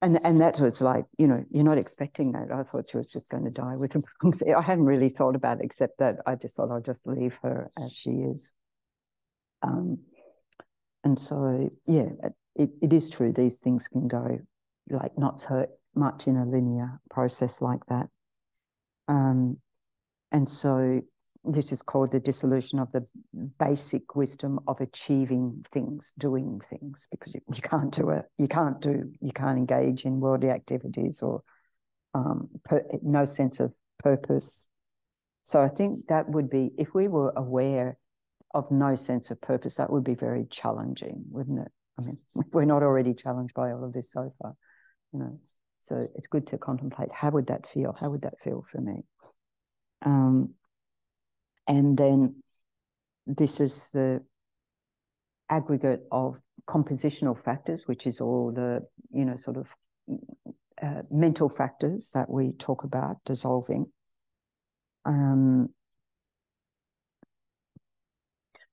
And that was like, you know, you're not expecting that. I thought she was just going to die with the lungs. I hadn't really thought about it, except that I just thought I'll just leave her as she is. And so, yeah, it is true. These things can go like not so much in a linear process like that. And so this is called the dissolution of the basic wisdom of achieving things, doing things, because you can't do it. You can't engage in worldly activities or no sense of purpose. So I think that would be, if we were aware of no sense of purpose, that would be very challenging, wouldn't it? I mean, we're not already challenged by all of this so far, you know. So it's good to contemplate, how would that feel? How would that feel for me? And then this is the aggregate of compositional factors, which is all the, you know, sort of mental factors that we talk about dissolving. And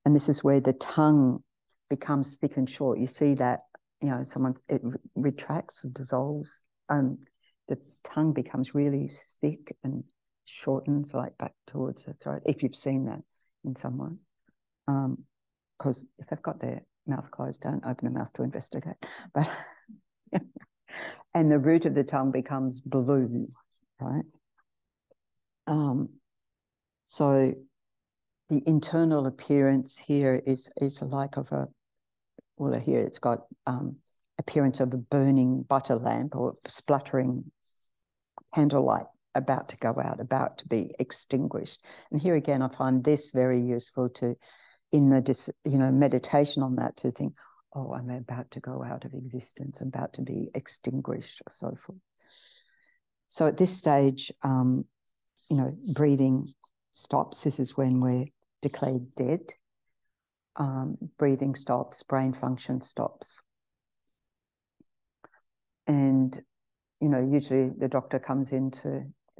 this is where the tongue becomes thick and short. You see that, you know, it retracts and dissolves. The tongue becomes really thick and shortens like back towards the throat, if you've seen that in someone. Because if they've got their mouth closed, don't open the mouth to investigate. But and the root of the tongue becomes blue, right? So the internal appearance here is like of a, well, here it's got appearance of a burning butter lamp or spluttering candlelight about to go out, about to be extinguished. And here again, I find this very useful to, in the meditation on that, to think, oh, I'm about to go out of existence, I'm about to be extinguished, or so forth. So at this stage, breathing stops. This is when we're declared dead. Breathing stops, brain function stops. And, usually the doctor comes in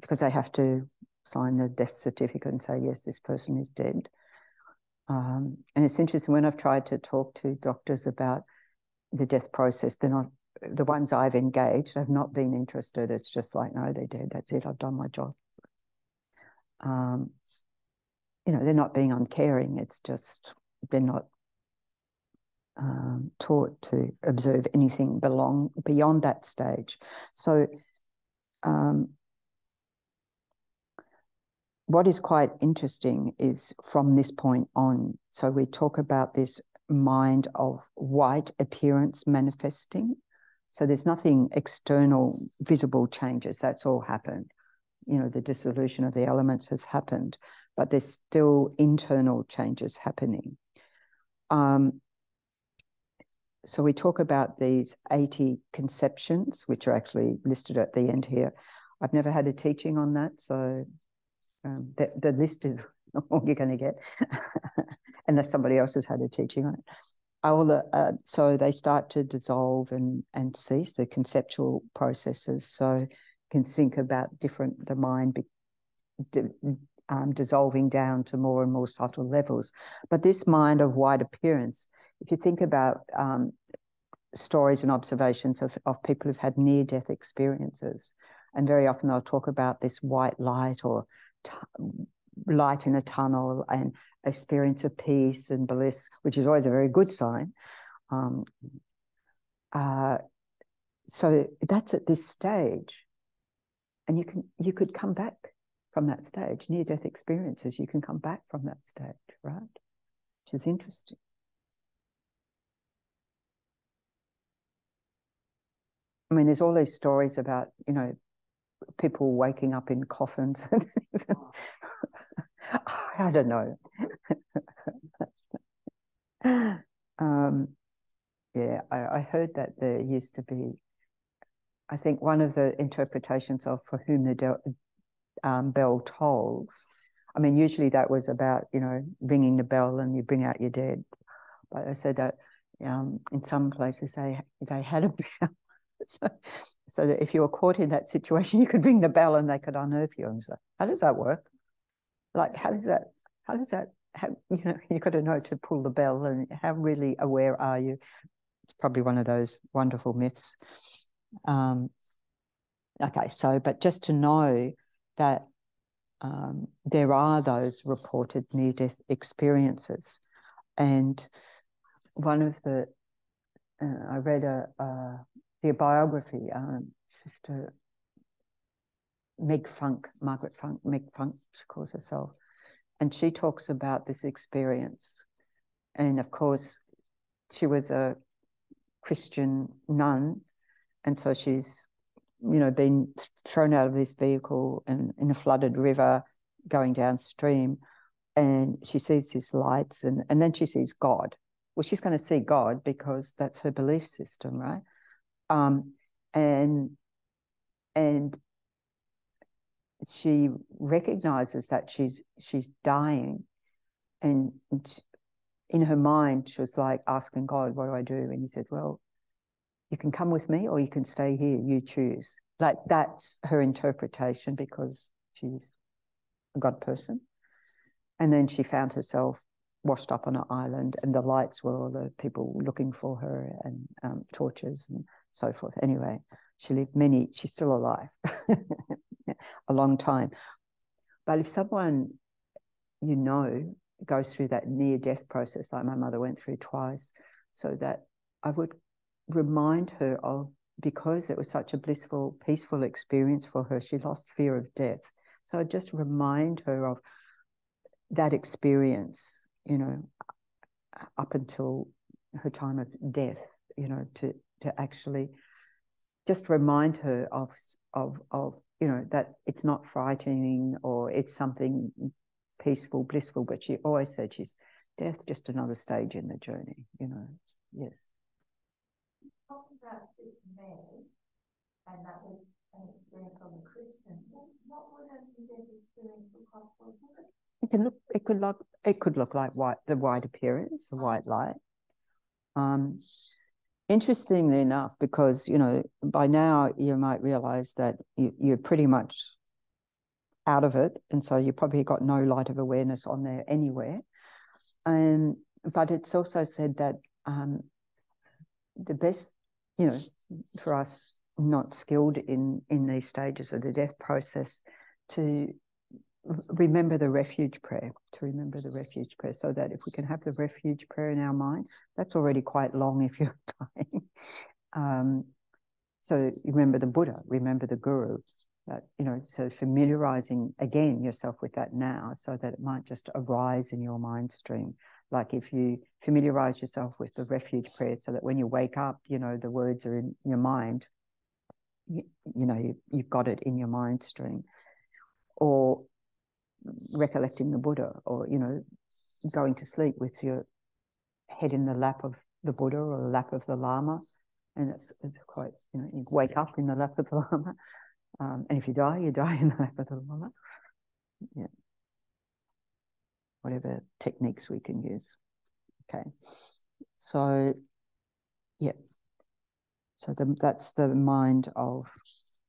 because they have to sign the death certificate and say, yes, this person is dead. And it's interesting, when I've tried to talk to doctors about the death process, they're not, the ones I've engaged have not been interested. It's just like, no, they're dead. That's it. I've done my job. They're not being uncaring. It's just they're not taught to observe anything beyond that stage. So what is quite interesting is from this point on, so we talk about this mind of white appearance manifesting. So there's nothing external, visible changes. That's all happened. The dissolution of the elements has happened, but there's still internal changes happening. So we talk about these 80 conceptions, which are actually listed at the end here. I've never had a teaching on that, so the list is all you're going to get, unless somebody else has had a teaching on it. So they start to dissolve and cease, the conceptual processes. So you can think about the mind dissolving down to more and more subtle levels. But this mind of white appearance, if you think about stories and observations of people who've had near-death experiences, and very often they'll talk about this white light or light in a tunnel and experience of peace and bliss, which is always a very good sign. So that's at this stage, and you could come back from that stage. Near-death experiences, you can come back from that stage, right? Which is interesting. I mean, there's all these stories about, people waking up in coffins and things. I don't know. Yeah, I heard that there used to be, I think one of the interpretations of for whom the bell tolls, I mean, usually that was about, ringing the bell and you bring out your dead. But I said that in some places they had a bell. So that if you were caught in that situation, you could ring the bell and they could unearth you. And so, how does that work? Like, how does that, you got to know to pull the bell, and how really aware are you? It's probably one of those wonderful myths. Okay, so, but just to know that there are those reported near-death experiences. And one of the, I read the biography, Sister Margaret Funk, she calls herself, and she talks about this experience. And of course, she was a Christian nun, and so she's, been thrown out of this vehicle and in a flooded river going downstream, and she sees these lights, and then she sees God. Well, she's going to see God because that's her belief system, right? And she recognizes that she's dying, and in her mind she was like asking God, what do I do? And he said, well, you can come with me or you can stay here, you choose. Like, that's her interpretation, because she's a God person. And then she found herself washed up on an island, and the lights were all the people looking for her, and torches and so forth. Anyway, she lived she's still alive a long time. But if someone goes through that near-death process, like my mother went through twice, so that I would remind her of, because it was such a blissful, peaceful experience for her, she lost fear of death. So I just remind her of that experience, you know, up until her time of death, you know, to actually just remind her of you know, that it's not frightening or it's something peaceful, blissful, but she always said death just another stage in the journey, you know. Yes. Talking about this man, and that was an experience of a Christian. What would a death experience look like for a Buddhist? It could look like the white appearance, the white light. Interestingly enough, because, you know, by now you might realize that you're pretty much out of it, and so you probably got no light of awareness on there anywhere. But it's also said that the best, you know, for us not skilled in these stages of the death process, to remember the refuge prayer, so that if we can have the refuge prayer in our mind, that's already quite long if you're dying. So remember the Buddha, remember the Guru, that, you know, so familiarizing again yourself with that now, so that it might just arise in your mind stream. Like if you familiarize yourself with the refuge prayer, so that when you wake up, you know, the words are in your mind, you know, you've got it in your mind stream. Or recollecting the Buddha, or, you know, going to sleep with your head in the lap of the Buddha or the lap of the Lama. And it's quite, you know, you wake up in the lap of the Lama. And if you die in the lap of the Lama. Yeah. Whatever techniques we can use. Okay. So, yeah. So that's the mind of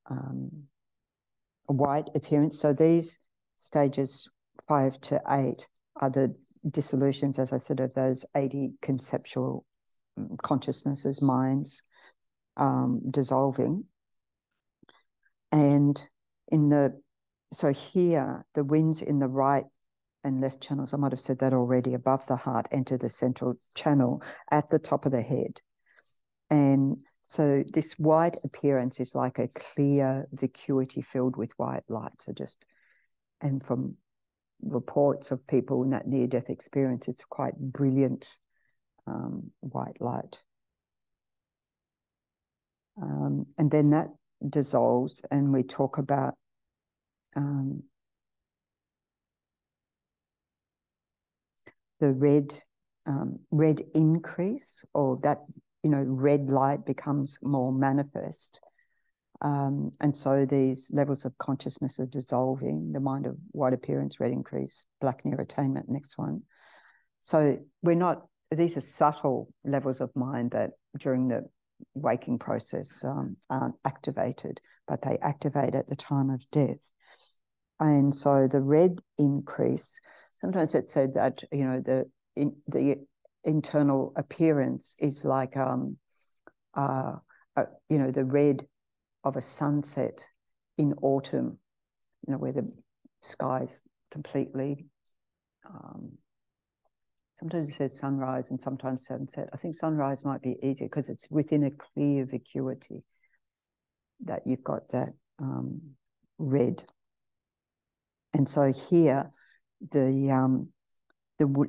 a white appearance. So these stages 5 to 8 are the dissolutions, as I said, of those 80 conceptual consciousnesses, minds, dissolving. And so here, the winds in the right and left channels, I might have said that already, above the heart, enter the central channel at the top of the head. And so this white appearance is like a clear vacuity filled with white light. So and from reports of people in that near-death experience, it's quite brilliant white light. And then that dissolves, and we talk about the red increase, or that, you know, red light becomes more manifest. And so these levels of consciousness are dissolving, the mind of white appearance, red increase, black near attainment, next one. So these are subtle levels of mind that during the waking process aren't activated, but they activate at the time of death. And so the red increase, sometimes it's said that, you know, the internal appearance is like, you know, the red of a sunset in autumn, you know, where the sky's completely, sometimes it says sunrise and sometimes sunset. I think sunrise might be easier because it's within a clear vacuity that you've got that red. And so here, the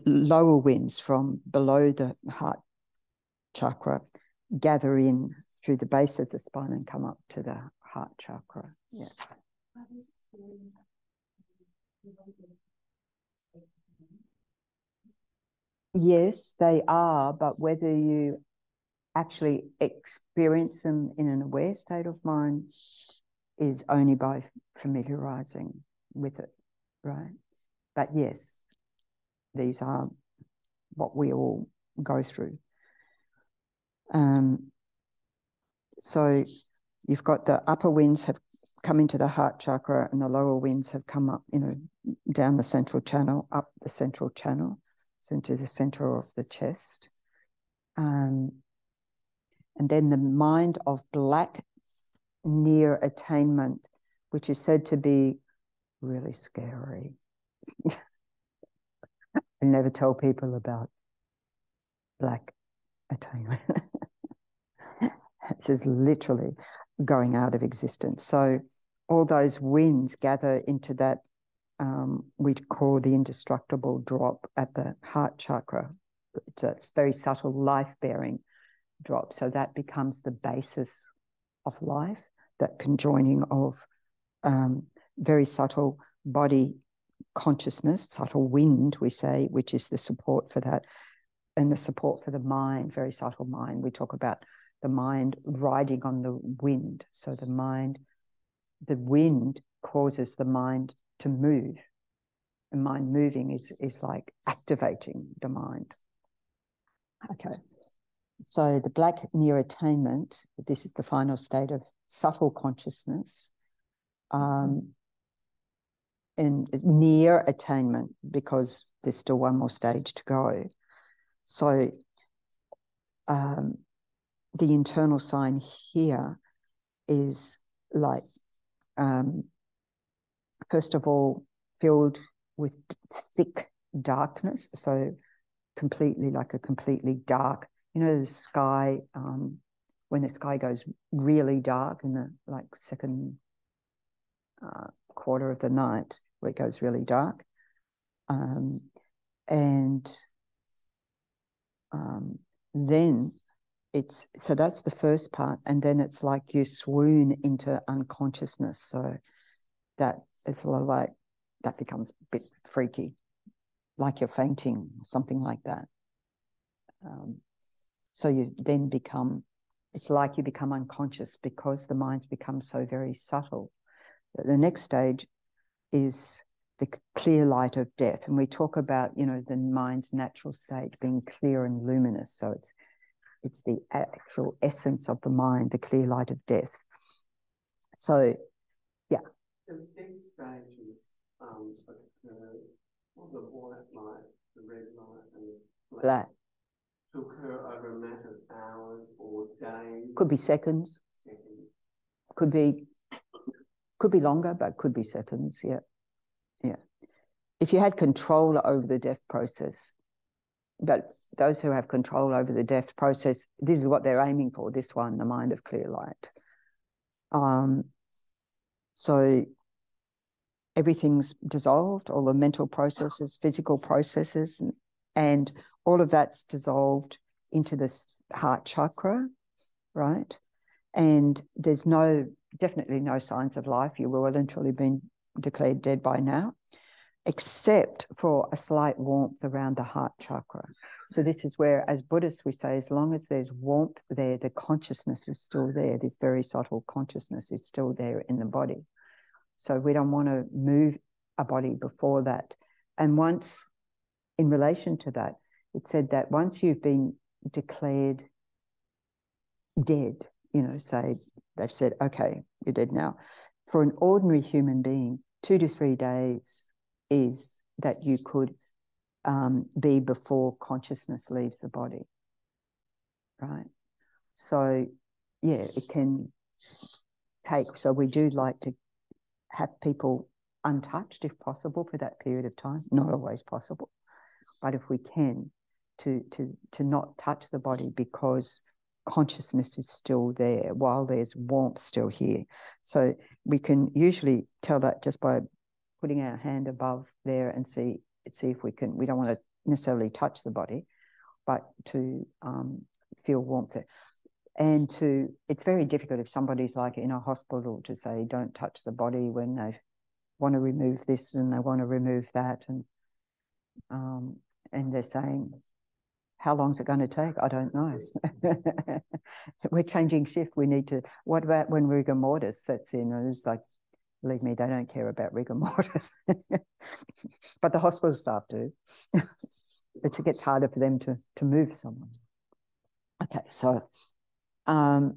lower winds from below the heart chakra gather in through the base of the spine and come up to the heart chakra. Yeah. Yes, they are, but whether you actually experience them in an aware state of mind is only by familiarizing with it, right? But yes, these are what we all go through. So you've got the upper winds have come into the heart chakra, and the lower winds have come up, you know, down the central channel, up the central channel, so into the center of the chest. And then the mind of black near attainment, which is said to be really scary. I never tell people about black attainment. It's just literally going out of existence. So all those winds gather into that we call the indestructible drop at the heart chakra. It's a very subtle life-bearing drop. So that becomes the basis of life, that conjoining of very subtle body consciousness, subtle wind, we say, which is the support for that, and the support for the mind, very subtle mind. We talk about the mind riding on the wind. So the wind causes the mind to move. And mind moving is like activating the mind. Okay. So the black near attainment, this is the final state of subtle consciousness, and near attainment, because there's still one more stage to go. So the internal sign here is like, first of all, filled with thick darkness. So completely, like a completely dark, you know, the sky, when the sky goes really dark in the like second quarter of the night, where it goes really dark. Then it's, so that's the first part. And then it's like you swoon into unconsciousness. So that is sort of like, that becomes a bit freaky, like you're fainting, something like that. So you then become, it's like you become unconscious because the mind's become so very subtle. The next stage is the clear light of death. And we talk about, you know, the mind's natural state being clear and luminous. So it's the actual essence of the mind, the clear light of death. So, yeah. There's these stages that occur, the white light, the red light, and the black. To occur over a matter of hours or days. Could be seconds. Could be longer, but could be seconds. Yeah. Yeah. If you had control over the death process, but those who have control over the death process, this is what they're aiming for, this one, the mind of clear light. So everything's dissolved, all the mental processes, physical processes, and all of that's dissolved into this heart chakra, right? And there's definitely no signs of life. You will have literally been declared dead by now, except for a slight warmth around the heart chakra. So this is where, as Buddhists, we say, as long as there's warmth there, the consciousness is still there. This very subtle consciousness is still there in the body. So we don't want to move a body before that. And once, in relation to that, it said that once you've been declared dead, you know, say they've said, okay, you're dead now. For an ordinary human being, 2 to 3 days is that you could be before consciousness leaves the body, right? So, yeah, it can take, so we do like to have people untouched if possible for that period of time. Not always possible, but if we can, to not touch the body, because consciousness is still there while there's warmth still here. So we can usually tell that just by putting our hand above there and see if we can. We don't want to necessarily touch the body, but to feel warmth there. And it's very difficult if somebody's like in a hospital to say don't touch the body when they want to remove this and they want to remove that, and they're saying, how long is it going to take? I don't know. We're changing shift. We need to. What about when rigor mortis sets in? And it's like, believe me, they don't care about rigor mortis, but the hospital staff do. It gets harder for them to move someone. Okay, so, and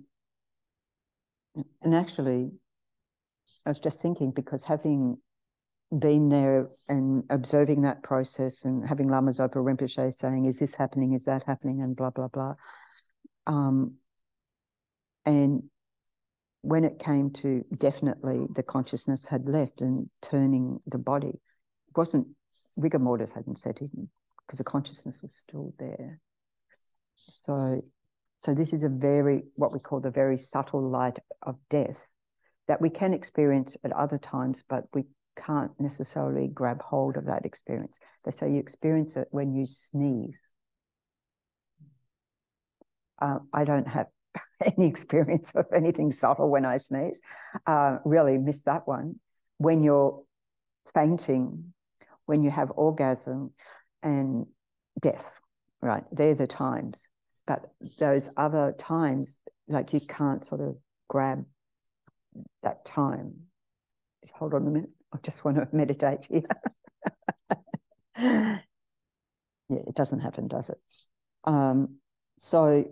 actually, I was just thinking, because having been there and observing that process and having Lama Zopa Rinpoche saying, is this happening, is that happening, and blah, blah, blah. And when it came to definitely the consciousness had left and turning the body, it wasn't, rigor mortis hadn't set in because the consciousness was still there. So this is what we call the very subtle light of death that we can experience at other times, but we can't necessarily grab hold of that experience. They say you experience it when you sneeze. I don't have any experience of anything subtle when I sneeze. Really missed that one. When you're fainting, when you have orgasm and death, right? They're the times. But those other times, like you can't sort of grab that time. Hold on a minute. I just want to meditate here. Yeah, it doesn't happen, does it? So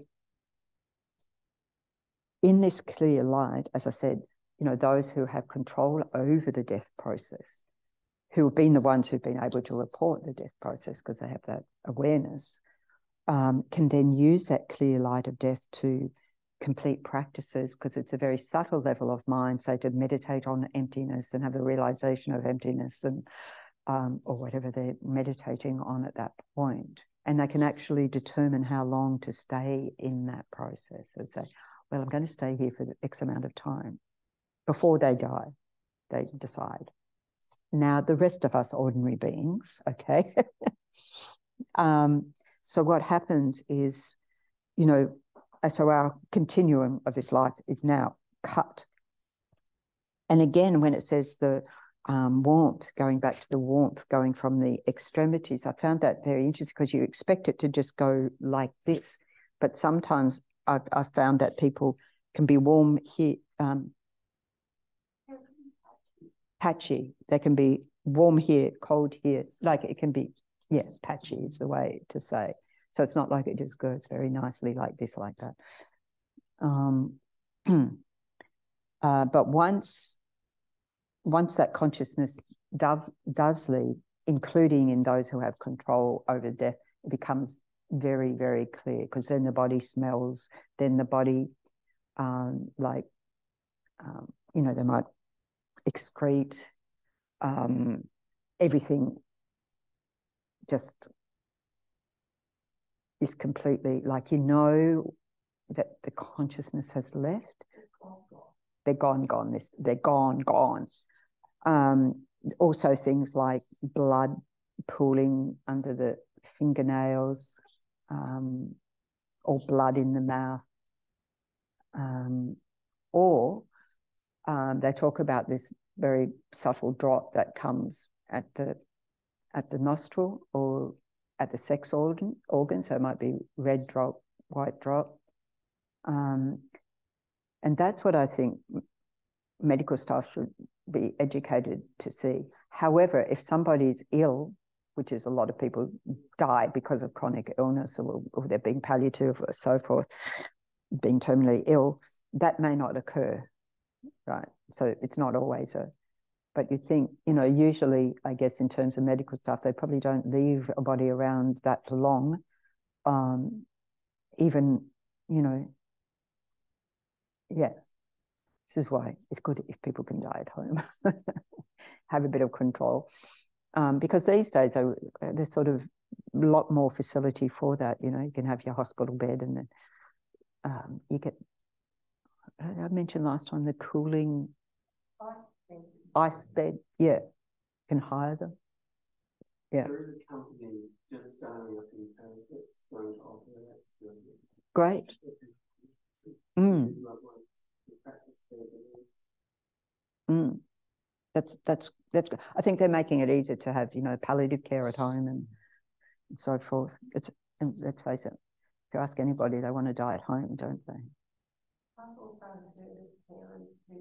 in this clear light, as I said, you know, those who have control over the death process, who have been the ones who've been able to report the death process because they have that awareness, can then use that clear light of death to complete practices, because it's a very subtle level of mind, say to meditate on emptiness and have a realization of emptiness, and or whatever they're meditating on at that point. And they can actually determine how long to stay in that process. So say, well, I'm going to stay here for X amount of time. Before they die, they decide. Now, the rest of us ordinary beings, okay? So what happens is, you know, so our continuum of this life is now cut. And again, when it says the warmth, going back to the warmth, going from the extremities, I found that very interesting, because you expect it to just go like this. But sometimes I've found that people can be warm here, patchy. They can be warm here, cold here. Like it can be, yeah, patchy is the way to say. So it's not like it just goes very nicely like this, like that. But once that consciousness does leave, including in those who have control over death, it becomes very, very clear, because then the body smells, then the body, you know, they might excrete, everything just is completely, like, you know, that the consciousness has left. They're gone. They're gone. Also things like blood pooling under the fingernails, or blood in the mouth, or they talk about this very subtle drop that comes at the nostril or at the sex organ. So it might be red drop, white drop. And that's what I think medical staff should be educated to see. However, if somebody's ill, which is a lot of people die because of chronic illness, or they're being palliative or so forth, being terminally ill, that may not occur, right? So it's not always but you think, you know, usually, I guess, in terms of medical stuff, they probably don't leave a body around that long. Even, you know, yeah. This is why it's good if people can die at home, have a bit of control. Because these days, there's sort of a lot more facility for that. You know, you can have your hospital bed, and then you get, I mentioned last time, the cooling ice bed. Yeah, you can hire them. Yeah. There is a company just starting up in Perth that's going to offer that service. Great. That's good. I think they're making it easier to have, you know, palliative care at home and so forth. And let's face it, if you ask anybody, they want to die at home, don't they? I've also heard of carers who,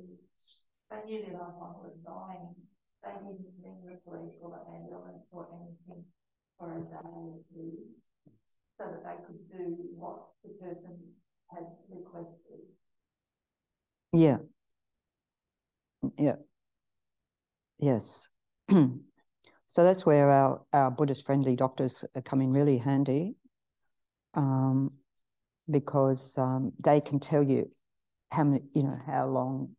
they knew their loved one was dying, they didn't ring the police or the ambulance or anything for a day or two, so that they could do what the person had requested. Yeah. Yeah. Yes. So that's where our Buddhist friendly doctors come in really handy, because they can tell you how long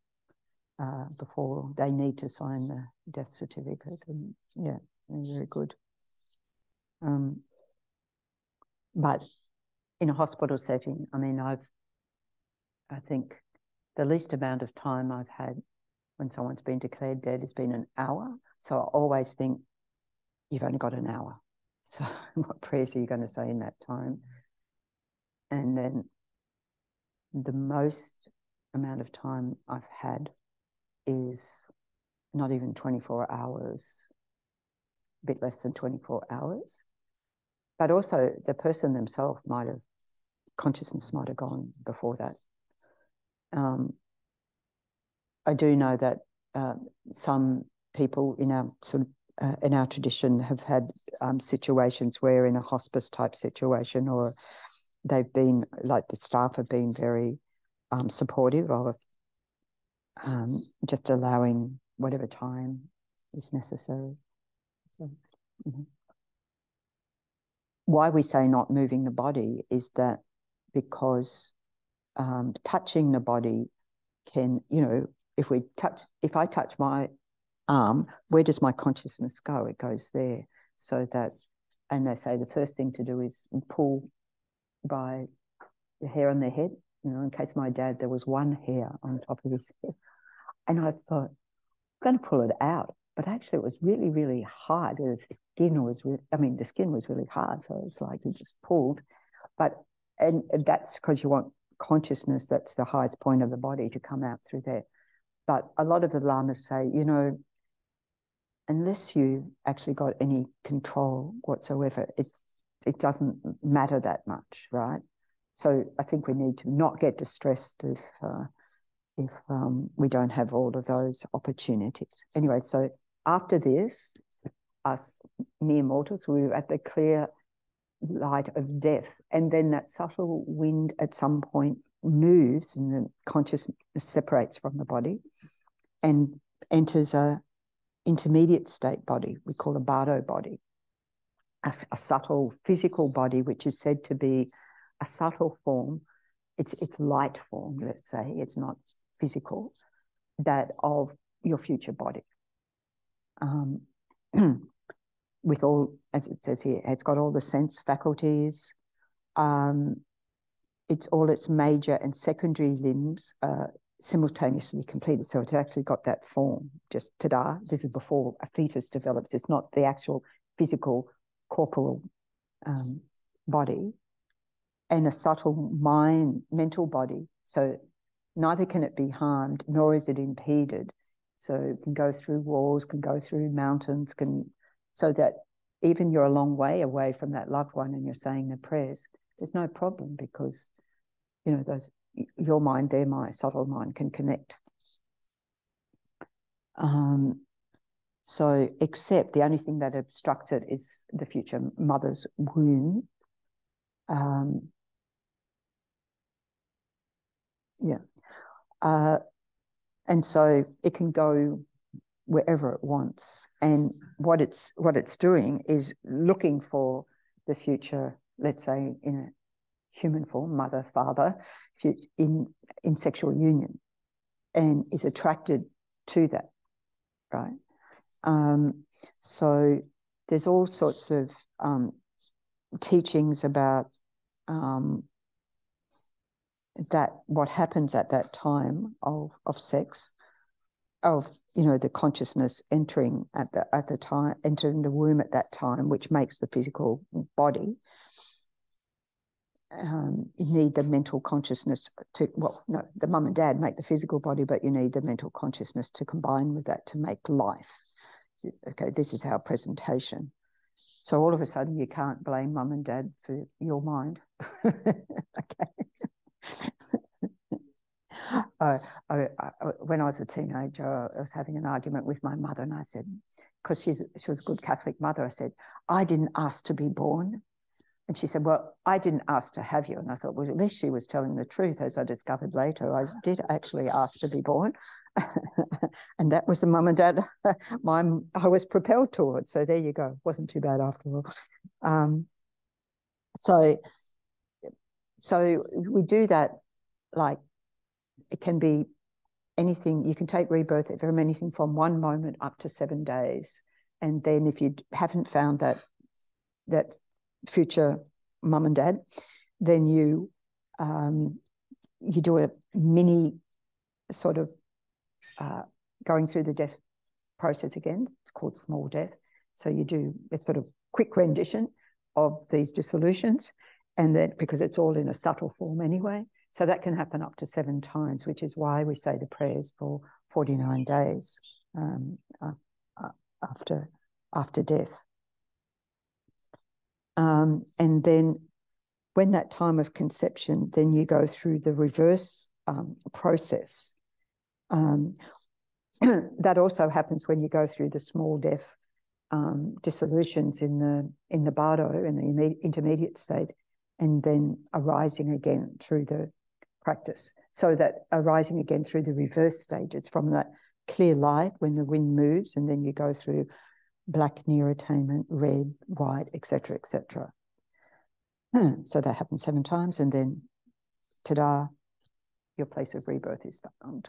before they need to sign the death certificate, and yeah, they're very good. But in a hospital setting, I mean, I think the least amount of time I've had when someone's been declared dead has been an hour. So I always think you've only got an hour. So what prayers are you going to say in that time? And then the most amount of time I've had is not even 24 hours, a bit less than 24 hours. But also the person themselves consciousness might have gone before that. I do know that some people in our in our tradition have had situations where in a hospice type situation, or they've been, like the staff have been very supportive of just allowing whatever time is necessary. So, why we say not moving the body is that because touching the body can, if I touch my arm, where does my consciousness go? It goes there. So that, and they say the first thing to do is pull by the hair on their head. In case my dad, there was one hair on top of his head. And I thought, I'm going to pull it out. But actually it was really, really hard. The skin was really hard. So it's like you just pulled. And that's because you want consciousness, that's the highest point of the body, to come out through there. But a lot of the lamas say, unless you actually got any control whatsoever, it doesn't matter that much, right? So I think we need to not get distressed if we don't have all of those opportunities. Anyway, so after this, us mere mortals, we were at the clear light of death, and then that subtle wind at some point moves and the consciousness separates from the body and enters a intermediate state body we call a bardo body, a subtle physical body, which is said to be a subtle form. It's light form, let's say. It's not physical, that of your future body. With all, as it says here, it's got all the sense faculties. It's all its major and secondary limbs simultaneously completed. So it's actually got that form, just ta-da. This is before a fetus develops. It's not the actual physical corporal body. And a subtle mental body. So neither can it be harmed, nor is it impeded. So it can go through walls, can go through mountains, so that even you're a long way away from that loved one and you're saying the prayers, there's no problem, because, your mind, their mind, subtle mind can connect. So except the only thing that obstructs it is the future mother's womb. And so it can go wherever it wants. And what it's doing is looking for the future, let's say in a human form, mother, father, in sexual union, and is attracted to that, right? So there's all sorts of teachings about that, what happens at that time of sex, of the consciousness entering at the time, entering the womb at that time, which makes the physical body. You need the mental consciousness to, the mum and dad make the physical body, but you need the mental consciousness to combine with that to make life. Okay, this is our presentation. So all of a sudden you can't blame mum and dad for your mind. Okay. When I was a teenager, I was having an argument with my mother, and I said, because she was a good Catholic mother, I said, I didn't ask to be born. And she said, well, I didn't ask to have you. And I thought, well, at least she was telling the truth, as I discovered later. I did actually ask to be born. And that was the mum and dad I was propelled towards. So there you go. It wasn't too bad after all. So we do that, like, it can be anything. You can take rebirth from anything from 1 moment up to 7 days. And then if you haven't found that future mum and dad, then you do a mini sort of going through the death process again. It's called small death. So you do a sort of quick rendition of these dissolutions, and then because it's all in a subtle form anyway. So that can happen up to 7 times, which is why we say the prayers for 49 days after death. And then when that time of conception, then you go through the reverse process. That also happens when you go through the small death dissolutions in the bardo, in the intermediate state, and then arising again through the practice. So that arising again through the reverse stages, from that clear light when the wind moves, and then you go through black near attainment, red, white, etc., etc. So that happens 7 times, and then ta-da, your place of rebirth is found.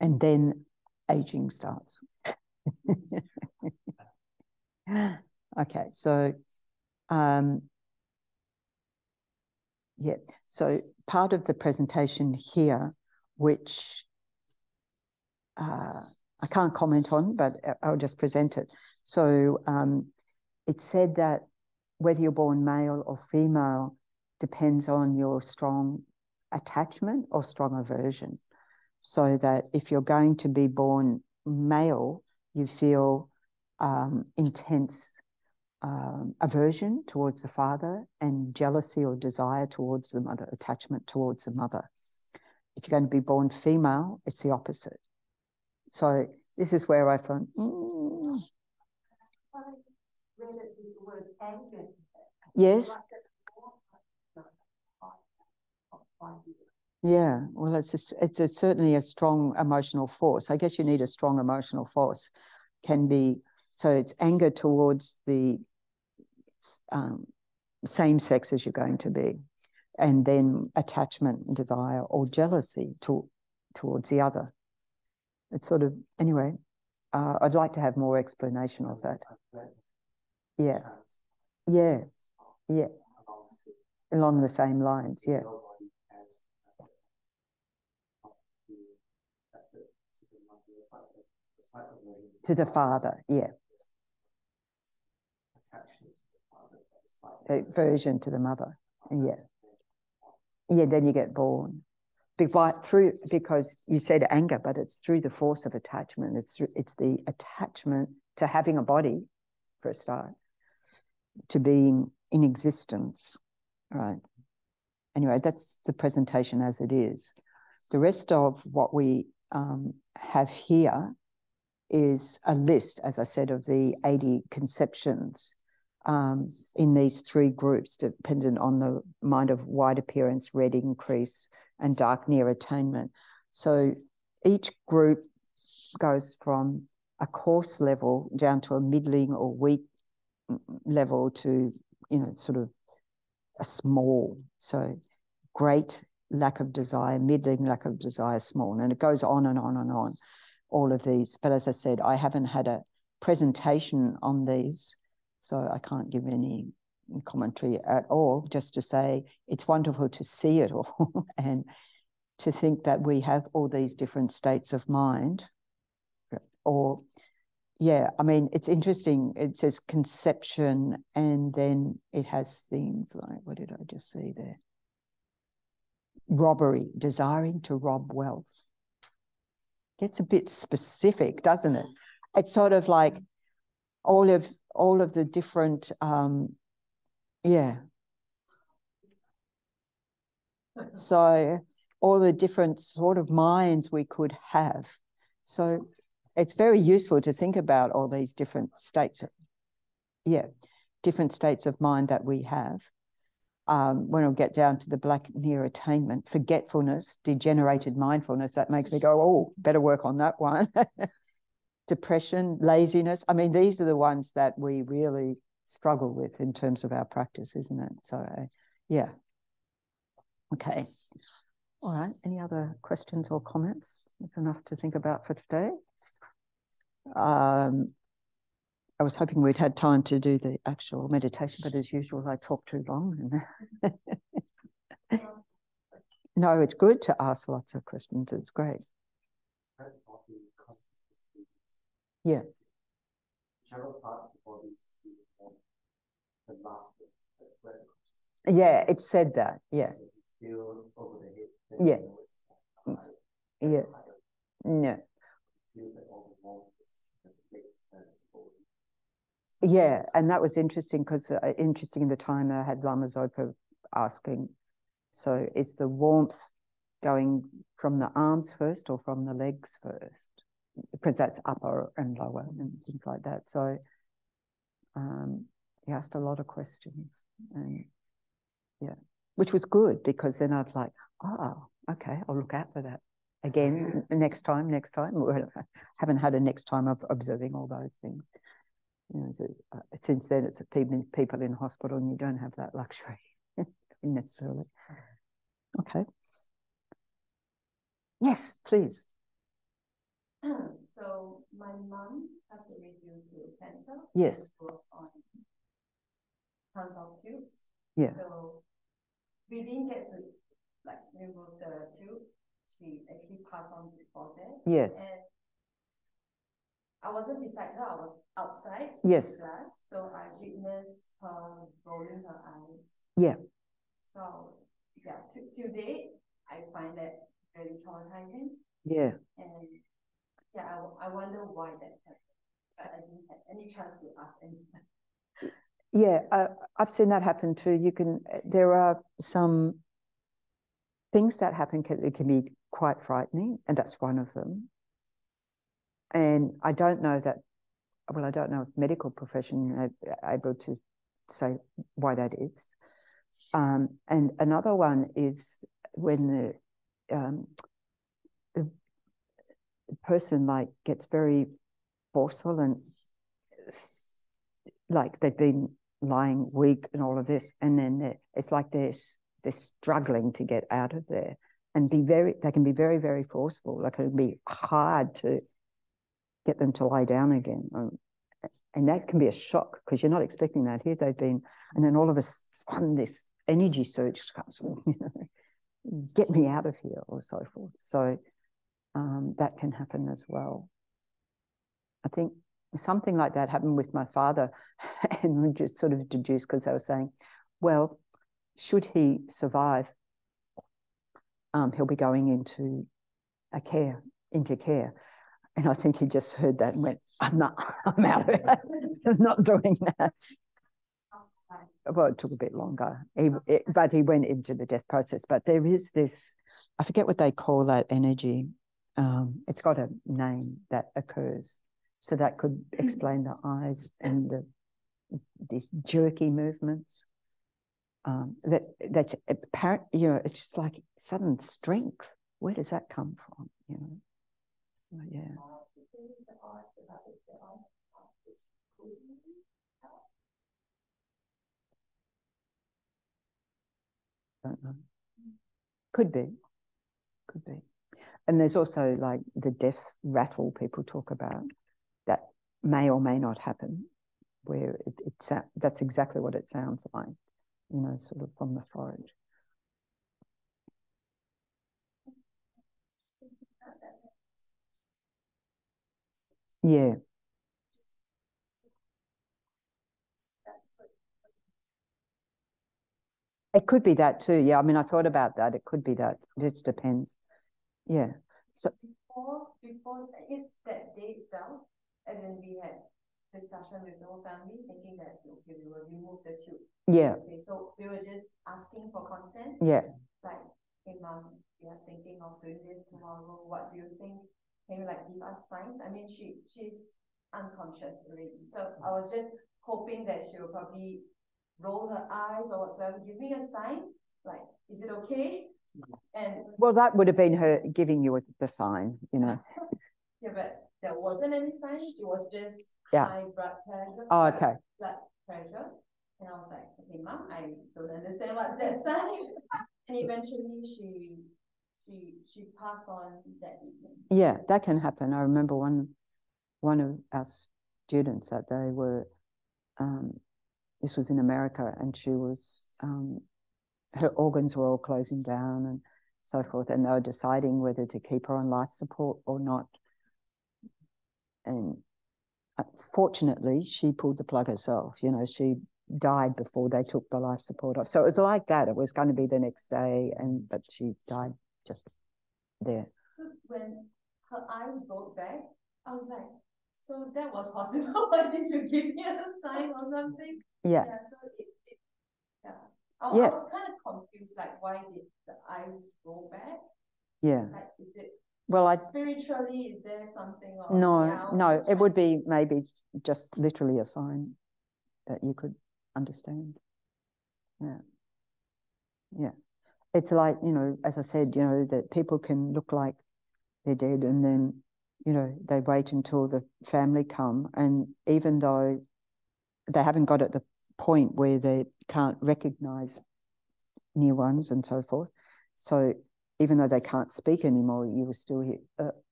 And then aging starts. Okay, so yeah, so part of the presentation here, which I can't comment on, but I'll just present it. So it said that whether you're born male or female depends on your strong attachment or strong aversion. So that if you're going to be born male, you feel intense aversion towards the father and jealousy or desire towards the mother, attachment towards the mother. If you're going to be born female, it's the opposite. So this is where I found, yes. Yeah, well, it's certainly a strong emotional force. I guess you need a strong emotional force. Can be, so it's anger towards the same sex as you're going to be, and then attachment, desire, or jealousy towards the other. It's sort of, anyway, I'd like to have more explanation of that. Yeah, yeah, yeah, along the same lines, yeah. To the father, yeah. Aversion to the mother, yeah. Yeah, then you get born. Because you said anger, but it's through the force of attachment. It's the attachment to having a body, for a start, to being in existence, right? Anyway, that's the presentation as it is. The rest of what we have here is a list, as I said, of the 80 conceptions in these 3 groups, dependent on the mind of white appearance, red increase, and dark near attainment. So each group goes from a coarse level down to a middling or weak level to, sort of a small. So great lack of desire, middling lack of desire, small. And it goes on and on and on, all of these. But as I said, I haven't had a presentation on these, so I can't give any commentary at all, just to say it's wonderful to see it all and to think that we have all these different states of mind. Or, yeah, I mean, it's interesting. It says conception, and then it has things like, what did I just see there? Robbery, desiring to rob wealth. Gets a bit specific, doesn't it? It's sort of like all of the different, yeah. So all the different sort of minds we could have. So it's very useful to think about all these different states, different states of mind that we have. When I'll get down to the black near attainment, forgetfulness, degenerated mindfulness, that makes me go, oh, better work on that one. Depression, laziness. I mean, these are the ones that we really struggle with in terms of our practice, isn't it? So, yeah. Okay. All right. Any other questions or comments? That's enough to think about for today. I was hoping we'd had time to do the actual meditation, but as usual, I talk too long. No, it's good to ask lots of questions. It's great. Yeah. Whichever part of the body is still the last bit, that's where the consciousness. Yeah, it said that. Yeah. So you feel over the head. Yeah. You know it's high. Yeah. No. It feels like all the warmth is the place that's the body. Yeah, and that was interesting because interesting in the time I had Lama Zopa asking, so is the warmth going from the arms first or from the legs first? Because that's upper and lower and things like that. So he asked a lot of questions, and yeah, which was good because then I was like, oh, okay, I'll look out for that again next time. Haven't had a next time of observing all those things. You know, so, since then it's people in hospital and you don't have that luxury necessarily. Okay. Yes, please. So my mom passed away due to cancer. Yes. It was on tonsil tubes. Yeah. So we didn't get to like remove the tube. She actually passed on before that. Yes. And I wasn't beside her. I was outside. Yes. Class, so I witnessed her rolling her eyes. Yeah. So yeah, to date, I find that very traumatizing. Yeah. And yeah, I wonder why that happened. But I didn't have any chance to ask anyone. Yeah, I've seen that happen too. There are some things that happen that can be quite frightening, and that's one of them. And I don't know if medical profession are able to say why that is. And another one is when the person like gets very forceful and like they've been lying weak and all of this, and then it's like they're struggling to get out of there, and they can be very, very forceful. Like it can be hard to get them to lie down again, and that can be a shock because you're not expecting that. Here they've been, and then all of a sudden this energy surge comes, get me out of here, or so forth. So that can happen as well. I think something like that happened with my father, and we just sort of deduced because they were saying, well, should he survive, he'll be going into care. And I think he just heard that and went, I'm out of it. I'm not doing that. Well, it took a bit longer, but he went into the death process. But there is this, I forget what they call that energy. It's got a name that occurs. So that could explain the eyes and these jerky movements. That's apparent, it's just like sudden strength. Where does that come from? So, yeah. Don't know. Could be. And there's also like the death rattle people talk about that may or may not happen, where that's exactly what it sounds like, sort of from the forehead. Yeah. It could be that too. Yeah, I mean, I thought about that. It could be that. It just depends. Yeah. So before it's that day itself, as in we had discussion with the whole family, thinking that okay, we will remove the tube. Yeah. So we were just asking for consent. Yeah. Like, hey mom, we are thinking of doing this tomorrow. What do you think? Can you like give us signs? I mean, she's unconscious already. So I was just hoping that she will probably roll her eyes or whatsoever, give me a sign, like, is it okay? And well, that would have been her giving you the sign, Yeah, but there wasn't any sign. It was just high blood pressure. Oh, okay. Blood pressure. And I was like, okay, mom, I don't understand what that sign. And eventually she passed on that evening. Yeah, that can happen. I remember one of our students that they were this was in America, and she was her organs were all closing down, and so forth, and they were deciding whether to keep her on life support or not. And fortunately, she pulled the plug herself. You know, she died before they took the life support off. So it was like that. It was going to be the next day, but she died just there. So when her eyes rolled back, I was like, so that was possible. Why did you give me a sign or something? Yeah. Yeah. So yeah. I was kind of confused, like, why did the eyes roll back? Yeah. Like, is it spiritually, is there something? Or, no, it would be maybe just literally a sign that you could understand. Yeah. Yeah. It's like, you know, as I said, you know, that people can look like they're dead and then, you know, they wait until the family come, and even though they haven't got at the point where they can't recognize near ones and so forth, so even though they can't speak anymore, you will still hear,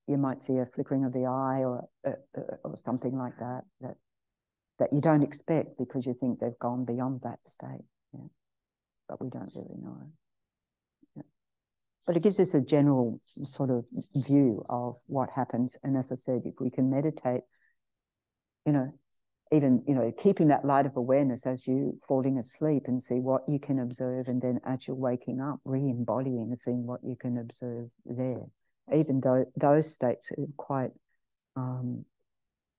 you might see a flickering of the eye or something like that you don't expect because you think they've gone beyond that state. Yeah. But we don't really know. Yeah. But it gives us a general sort of view of what happens. And as I said, if we can meditate, you know, even, you know, keeping that light of awareness as you falling asleep and see what you can observe, and then as you're waking up, re-embodying and seeing what you can observe there. Even though those states are quite,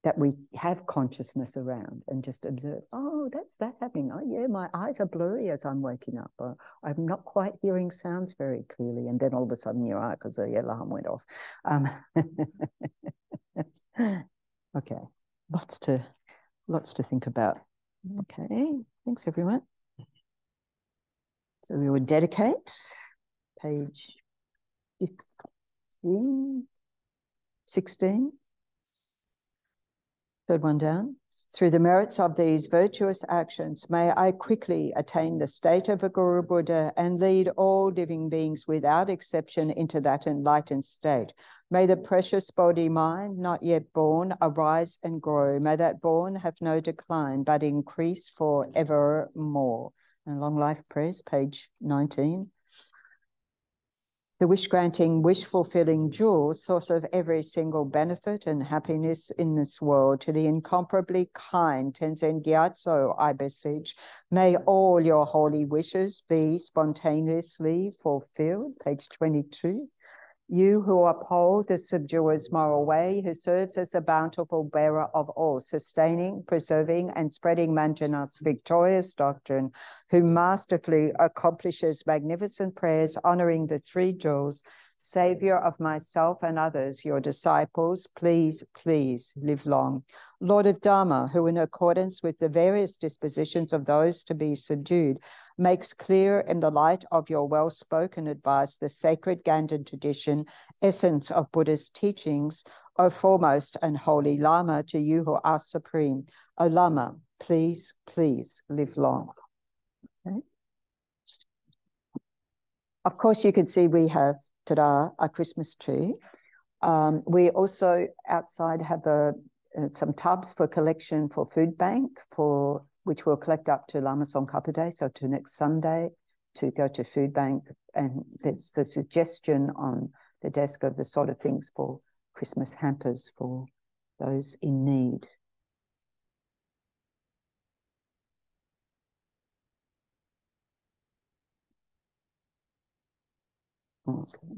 that we have consciousness around and just observe, oh, that's that happening. Oh, yeah, my eyes are blurry as I'm waking up. I'm not quite hearing sounds very clearly. And then all of a sudden you are, because the alarm went off. Okay, lots to think about. Okay, thanks everyone. So we would dedicate page 15, 16. Third one down. Through the merits of these virtuous actions, may I quickly attain the state of a Guru Buddha and lead all living beings without exception into that enlightened state. May the precious body mine, not yet born, arise and grow. May that born have no decline, but increase for evermore. And long life prayers, page 19. The wish-granting, wish-fulfilling jewel, source of every single benefit and happiness in this world, to the incomparably kind Tenzin Gyatso, I beseech, may all your holy wishes be spontaneously fulfilled. Page 22. You who uphold the subduer's moral way, who serves as a bountiful bearer of all, sustaining, preserving, and spreading Manjanath's victorious doctrine, who masterfully accomplishes magnificent prayers honoring the three jewels, Savior of myself and others, your disciples, please, please live long. Lord of Dharma, who in accordance with the various dispositions of those to be subdued, makes clear in the light of your well-spoken advice the sacred Ganden tradition, essence of Buddha's teachings, O foremost and holy Lama, to you who are supreme. O Lama, please, please live long. Okay. Of course, you can see we have, ta-da, a Christmas tree. We also outside have some tubs for collection for food bank, which we'll collect up to Lama Tsongkhapa Day, so to next Sunday, to go to food bank. And there's a suggestion on the desk of the sort of things for Christmas hampers for those in need. Okay.